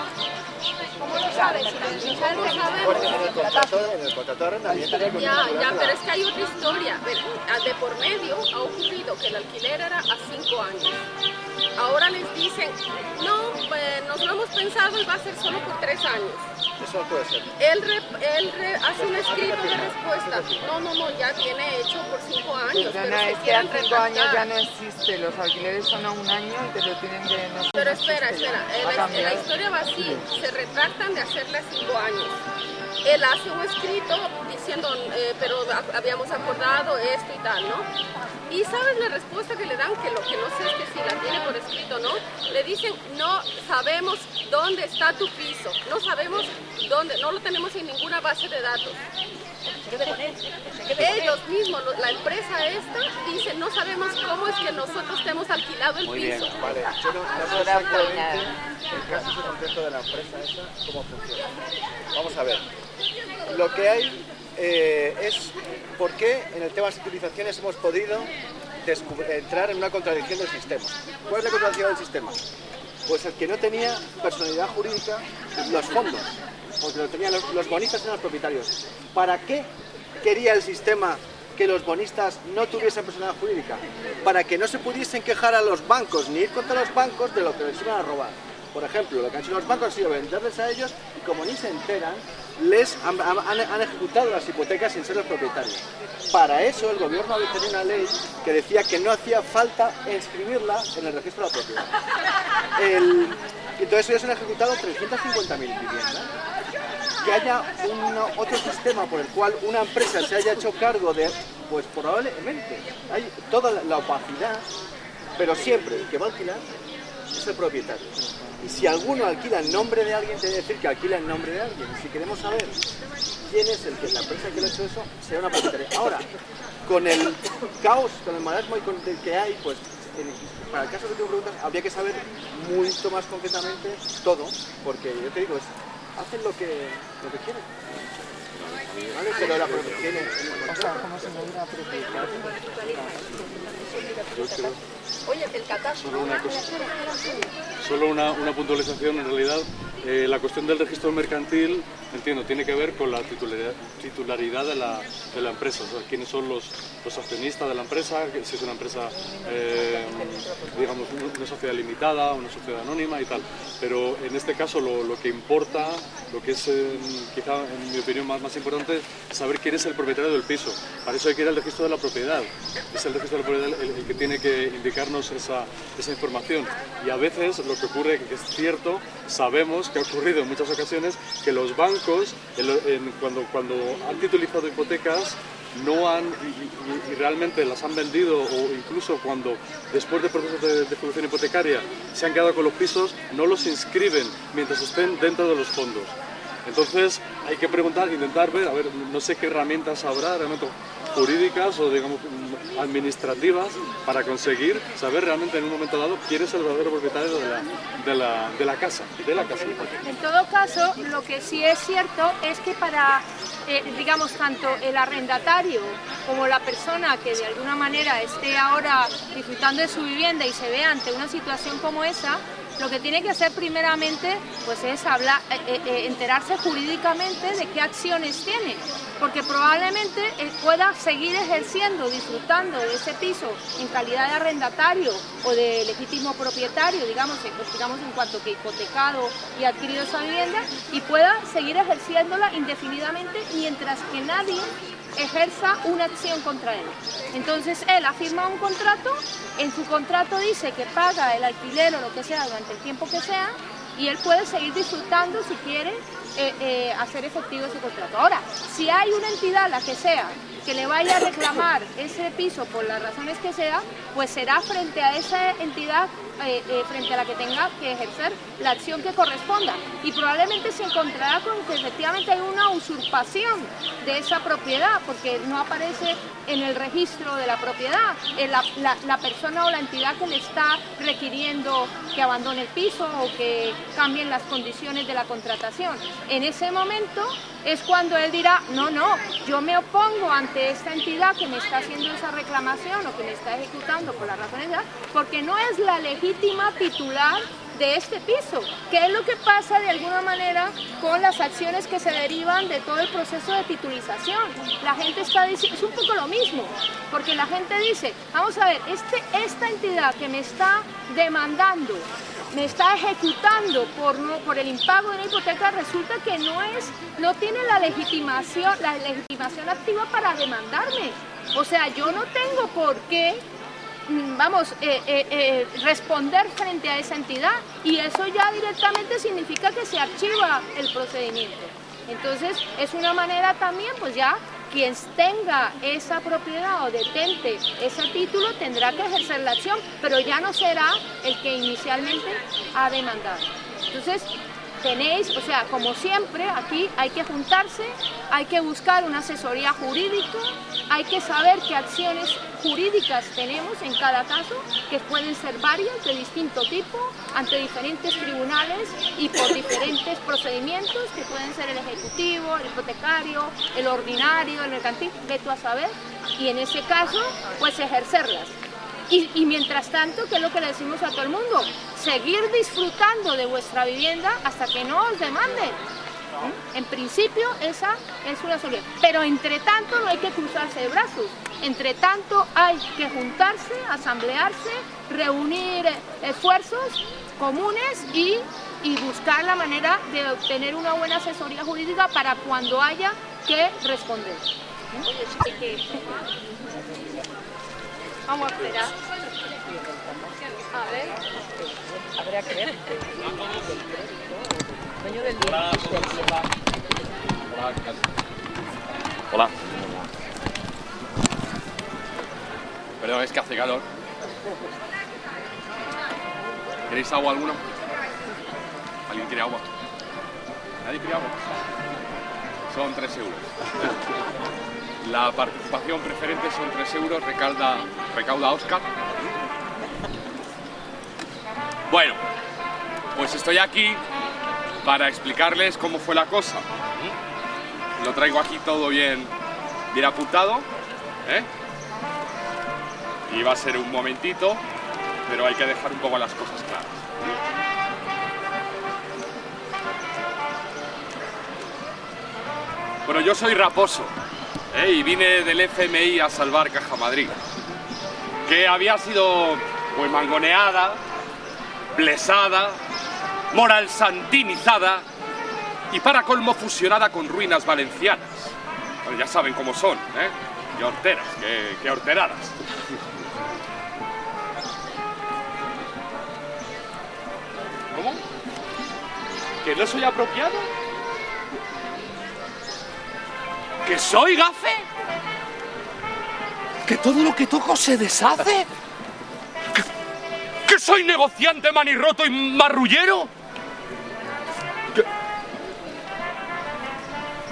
¿Cómo lo sabes? ¿Cómo Porque sabemos? en el contrato de arrendamiento hay que Ya, pero es que hay otra historia. De por medio ha ocurrido que el alquiler era a 5 años. Ahora les dicen, no, nos lo hemos pensado y va a ser solo por 3 años. Eso no puede ser. Él hace un escrito de respuesta. No, ya tiene hecho por 5 años. Pero Pero no, se es que a quieren 5 años ya retractar. no existe, los alquileres son a 1 año y te lo tienen que... No, Pero no espera, existe ya. Ha la cambiado. historia va así, se retractan de hacerle a 5 años. Él hace un escrito diciendo, pero habíamos acordado esto y tal, ¿no? Y ¿sabes la respuesta que le dan? Que lo que no sé es que si la tiene por escrito, ¿no? Le dicen, no sabemos dónde está tu piso, no sabemos dónde, no lo tenemos en ninguna base de datos. Ellos mismos, la empresa esta, dicen, no sabemos cómo es que nosotros te hemos alquilado el Muy piso. bien, vale. Yo no sé exactamente el caso concreto de la empresa esa, cómo funciona. Vamos a ver. Lo que hay es por qué en el tema de las utilizaciones hemos podido entrar en una contradicción del sistema. ¿Cuál es la contradicción del sistema? Pues el que no tenía personalidad jurídica, los fondos, porque lo tenían los bonistas eran los propietarios. ¿Para qué quería el sistema que los bonistas no tuviesen personalidad jurídica? Para que no se pudiesen quejar a los bancos ni ir contra los bancos de lo que les iban a robar. Por ejemplo, lo que han hecho los bancos ha sido venderles a ellos y como ni se enteran, les han ejecutado las hipotecas sin ser los propietarios. Para eso el gobierno había tenido una ley que decía que no hacía falta inscribirla en el registro de la propiedad. Entonces ellos han ejecutado 350.000 viviendas. que haya otro sistema por el cual una empresa se haya hecho cargo de, pues probablemente, hay toda la opacidad, pero siempre el que va a alquilar es el propietario. Y si alguno alquila en nombre de alguien, tiene que decir que alquila en nombre de alguien. Y si queremos saber quién es la empresa que le ha hecho eso, será una propietaria. Ahora, con el caos, con el marasmo que hay, pues para el caso que tú preguntas, habría que saber mucho más concretamente todo, porque yo te digo, hacen lo que quieren. ¿Vale? Pero la protección O sea, ¿cómo se me dirá propiedad? Oye, el catastro... Solo una puntualización, en realidad, la cuestión del registro mercantil, entiendo, tiene que ver con la titularidad de la empresa, o sea, quiénes son los accionistas de la empresa, si es una empresa, digamos, una sociedad limitada, una sociedad anónima y tal. Pero en este caso lo que importa, lo que es quizá en mi opinión más importante, es saber quién es el propietario del piso. Para eso hay que ir al registro de la propiedad. Es el registro de la propiedad el que tiene que indicarnos esa información. Y a veces lo que ocurre, que es cierto, sabemos que ha ocurrido en muchas ocasiones que los bancos, cuando han titulizado hipotecas, no han y realmente las han vendido, o incluso cuando después de procesos de ejecución hipotecaria se han quedado con los pisos, no los inscriben mientras estén dentro de los fondos. Entonces hay que preguntar, intentar ver, a ver, no sé qué herramientas habrá, herramientas jurídicas o digamos administrativas para conseguir saber realmente en un momento dado quién es el verdadero propietario de la casa. En todo caso, lo que sí es cierto es que para, digamos, tanto el arrendatario como la persona que de alguna manera esté ahora disfrutando de su vivienda y se ve ante una situación como esa, lo que tiene que hacer primeramente pues es enterarse jurídicamente de qué acciones tiene, porque probablemente pueda seguir ejerciendo, disfrutando de ese piso en calidad de arrendatario o de legítimo propietario, digamos en cuanto que hipotecado y adquirido esa vivienda, y pueda seguir ejerciéndola indefinidamente mientras que nadie ejerza una acción contra él. Entonces él ha firmado un contrato, en su contrato dice que paga el alquiler o lo que sea durante el tiempo que sea, y él puede seguir disfrutando si quiere hacer efectivo ese contrato. Ahora, si hay una entidad, la que sea, que le vaya a reclamar ese piso por las razones que sea, pues será frente a esa entidad, frente a la que tenga que ejercer la acción que corresponda, y probablemente se encontrará con que efectivamente hay una usurpación de esa propiedad, porque no aparece en el registro de la propiedad la persona o la entidad que le está requiriendo que abandone el piso o que cambien las condiciones de la contratación. En ese momento es cuando él dirá, no, yo me opongo ante esta entidad que me está haciendo esa reclamación o que me está ejecutando por las razones de edad, porque no es la legítima titular de este piso, que es lo que pasa de alguna manera con las acciones que se derivan de todo el proceso de titulización. La gente está diciendo, es un poco lo mismo, porque la gente dice, vamos a ver, esta entidad que me está demandando, me está ejecutando por el impago de una hipoteca, resulta que no tiene la legitimación activa para demandarme. O sea, yo no tengo por qué responder frente a esa entidad, y eso ya directamente significa que se archiva el procedimiento. Entonces es una manera también, pues ya quien tenga esa propiedad o detente ese título tendrá que ejercer la acción, pero ya no será el que inicialmente ha demandado. Entonces tenéis, o sea, como siempre, aquí hay que juntarse, hay que buscar una asesoría jurídica, hay que saber qué acciones jurídicas tenemos en cada caso, que pueden ser varias, de distinto tipo, ante diferentes tribunales y por diferentes procedimientos, que pueden ser el ejecutivo, el hipotecario, el ordinario, el mercantil, ve tú a saber, y en ese caso, pues ejercerlas. Y mientras tanto, ¿qué es lo que le decimos a todo el mundo? Seguir disfrutando de vuestra vivienda hasta que no os demanden. En principio, esa es una solución. Pero entre tanto no hay que cruzarse de brazos. Entre tanto hay que juntarse, asamblearse, reunir esfuerzos comunes y buscar la manera de obtener una buena asesoría jurídica para cuando haya que responder. Vamos a esperar. A ver. Habría que ver. Dueño del bien. Hola. Perdón, es que hace calor. ¿Queréis agua alguna? ¿Alguien quiere agua? ¿Nadie quiere agua? Son 3 euros. La participación preferente son 3 euros, recauda Oscar. Bueno, pues estoy aquí para explicarles cómo fue la cosa. Lo traigo aquí todo bien apuntado, ¿eh? Y va a ser un momentito, pero hay que dejar un poco las cosas claras. Bueno, yo soy Raposo, y vine del FMI a salvar Caja Madrid, que había sido pues mangoneada, blesada, moral santinizada y para colmo fusionada con ruinas valencianas. Bueno, ya saben cómo son, ¿eh? Qué horteras, qué horteradas. ¿Cómo? ¿Que no soy apropiado? ¿Que soy gafe? ¿Que todo lo que toco se deshace? ¿Que soy negociante manirroto y marrullero?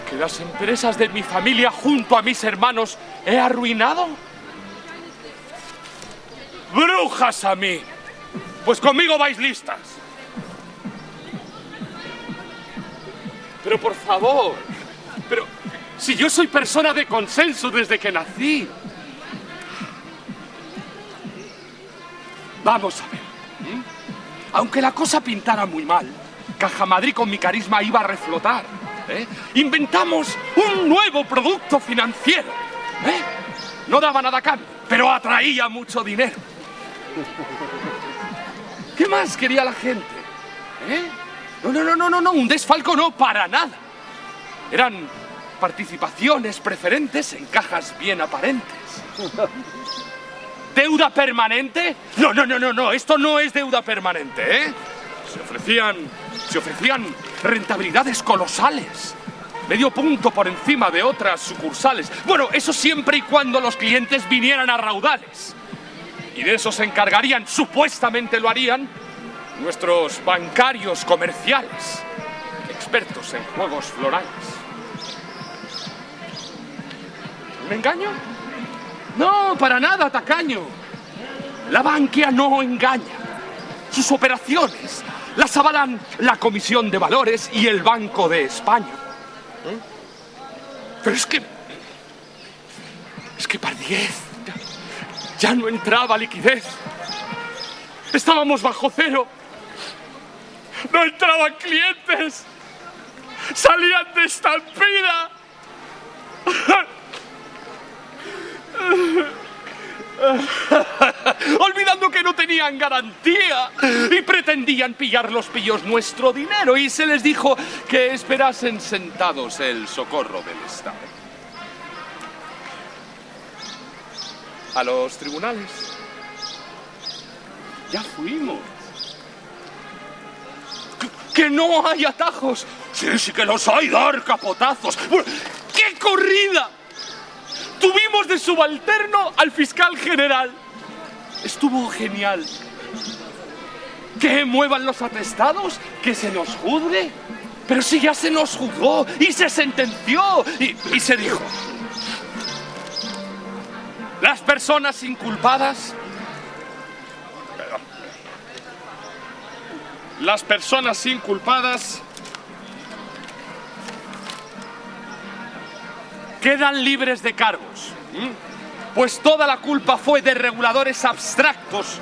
¿Que las empresas de mi familia junto a mis hermanos he arruinado? ¡Brujas a mí! Pues conmigo vais listas. Pero por favor, pero si yo soy persona de consenso desde que nací. Vamos a ver. Aunque la cosa pintara muy mal, Caja Madrid con mi carisma iba a reflotar. Inventamos un nuevo producto financiero. No daba nada a cambio, pero atraía mucho dinero. ¿Qué más quería la gente? No, un desfalco no, para nada. Eran participaciones preferentes en cajas bien aparentes. ¿Deuda permanente? No, esto no es deuda permanente, ¿eh? Se ofrecían rentabilidades colosales, medio punto por encima de otras sucursales. Bueno, eso siempre y cuando los clientes vinieran a raudales. Y de eso se encargarían, supuestamente lo harían, nuestros bancarios comerciales, expertos en juegos florales. ¿Me engaño? No, para nada, tacaño. La Bankia no engaña. Sus operaciones las avalan la Comisión de Valores y el Banco de España. Pero es que Pardiez ya no entraba liquidez. Estábamos bajo cero. No entraban clientes. Salían de estampida. Olvidando que no tenían garantía y pretendían pillar los pillos nuestro dinero, y se les dijo que esperasen sentados el socorro del Estado. A los tribunales ya fuimos. Que no hay atajos. Sí que los hay, dar capotazos. ¡Qué corrida! Tuvimos de subalterno al fiscal general. Estuvo genial. Que muevan los atestados, que se nos juzgue. Pero si ya se nos juzgó y se sentenció y se dijo: las personas inculpadas, quedan libres de cargos, pues toda la culpa fue de reguladores abstractos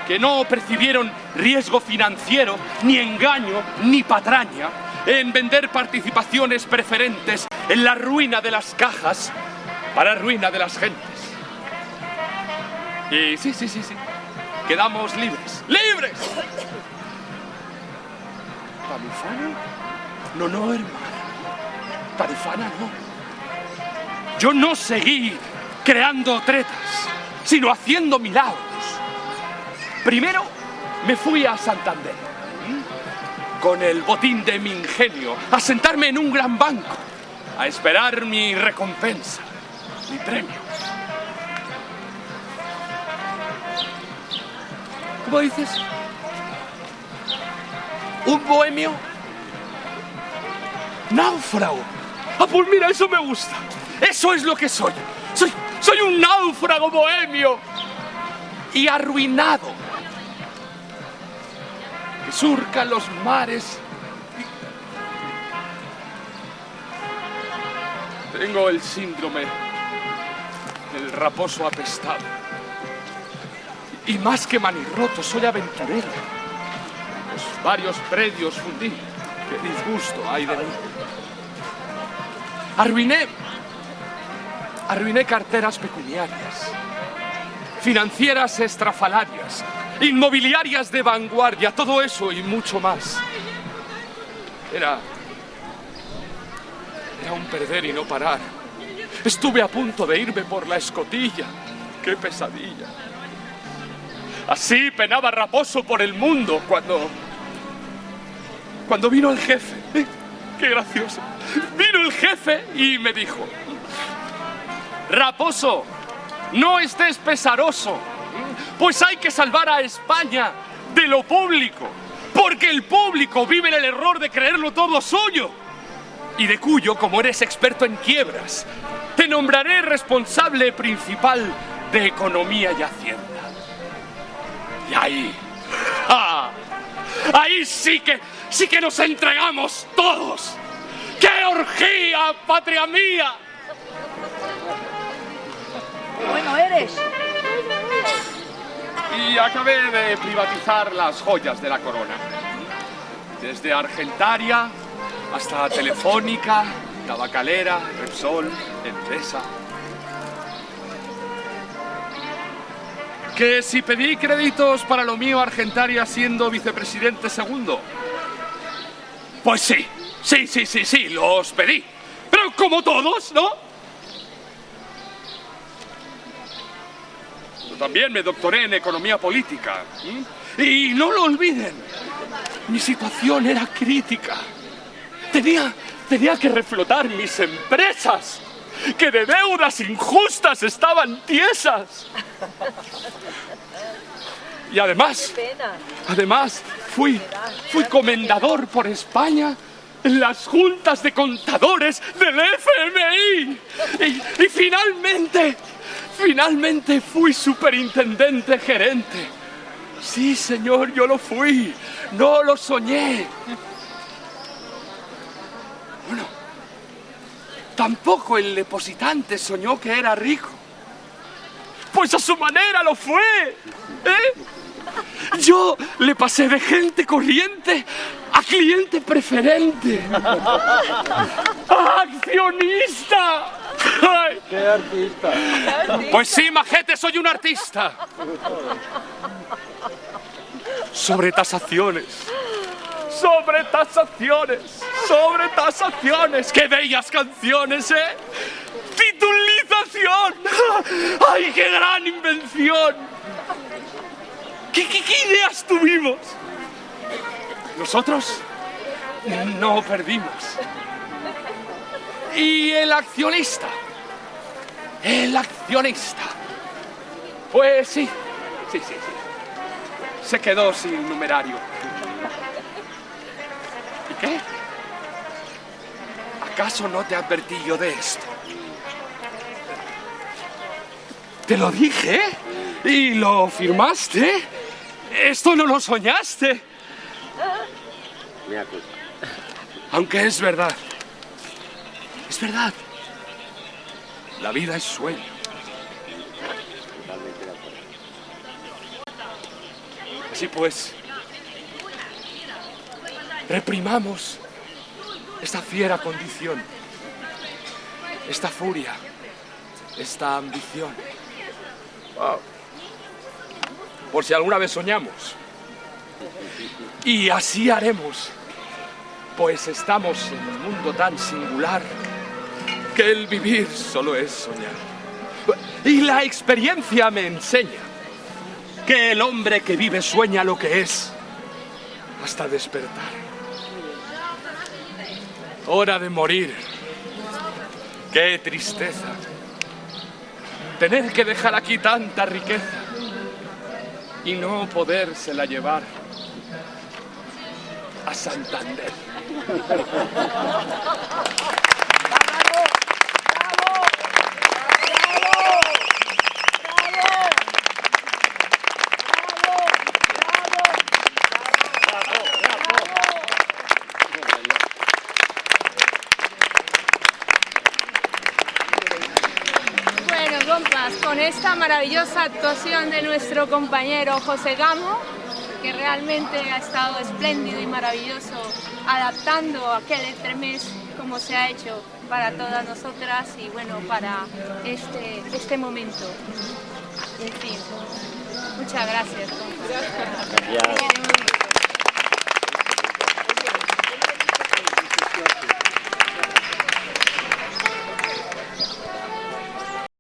que no percibieron riesgo financiero, ni engaño, ni patraña en vender participaciones preferentes en la ruina de las cajas para ruina de las gentes. Y sí, quedamos libres. ¡Libres! ¿Tarifana? No, hermano. Tarifana no. Yo no seguí creando tretas, sino haciendo milagros. Primero me fui a Santander, con el botín de mi ingenio, a sentarme en un gran banco. a esperar mi recompensa, mi premio. ¿Cómo dices? ¿Un bohemio? ¡Náufrago! Ah, pues mira, eso me gusta. Eso es lo que soy. Soy un náufrago bohemio y arruinado, que surca los mares. Tengo el síndrome del raposo apestado. Y más que manirroto, soy aventurero. Los varios predios fundí. Qué disgusto hay de mí. Arruiné carteras pecuniarias, financieras estrafalarias, inmobiliarias de vanguardia, todo eso y mucho más. Era un perder y no parar. Estuve a punto de irme por la escotilla. ¡Qué pesadilla! Así penaba Raposo por el mundo cuando vino el jefe. ¡Qué gracioso! Vino el jefe y me dijo: Raposo, no estés pesaroso, pues hay que salvar a España de lo público, porque el público vive en el error de creerlo todo suyo, y de cuyo, como eres experto en quiebras, te nombraré responsable principal de Economía y Hacienda. Y ahí, ahí sí que nos entregamos todos. ¡Qué orgía, patria mía! Bueno eres. Y acabé de privatizar las joyas de la corona. Desde Argentaria hasta Telefónica, Tabacalera, Repsol, Endesa. Que si pedí créditos para lo mío Argentaria siendo vicepresidente segundo. Pues sí, los pedí. Pero como todos, ¿no? Yo también me doctoré en economía política. Y no lo olviden, mi situación era crítica. Tenía que reflotar mis empresas, que de deudas injustas estaban tiesas. Y además fui comendador por España en las juntas de contadores del FMI. Y finalmente fui superintendente gerente. Sí, señor, yo lo fui. No lo soñé. Bueno, tampoco el depositante soñó que era rico. Pues a su manera lo fue, ¿eh? Yo le pasé de gente corriente a cliente preferente. ¡A accionista! ¡Ay! ¡Qué artista! Pues sí, majete, soy un artista. Sobretasaciones. ¡Qué bellas canciones, eh! ¡Titulización! ¡Ay, qué gran invención! ¿Qué ideas tuvimos? Nosotros no perdimos. ¿Y el accionista? Pues sí. Se quedó sin numerario. ¿Y qué? ¿Acaso no te advertí yo de esto? Te lo dije y lo firmaste. Esto no lo soñaste. Me acuso. Aunque es verdad. Es verdad. La vida es sueño. Totalmente de acuerdo. Así pues, reprimamos esta fiera condición, esta furia, esta ambición. Wow. Por si alguna vez soñamos. Y así haremos, pues estamos en un mundo tan singular que el vivir solo es soñar. Y la experiencia me enseña que el hombre que vive sueña lo que es hasta despertar. Hora de morir. ¡Qué tristeza! Tener que dejar aquí tanta riqueza y no podérsela llevar a Santander. Con esta maravillosa actuación de nuestro compañero José Gamo, que realmente ha estado espléndido y maravilloso, adaptando aquel entremés como se ha hecho para todas nosotras y bueno, para este momento. En fin, muchas gracias.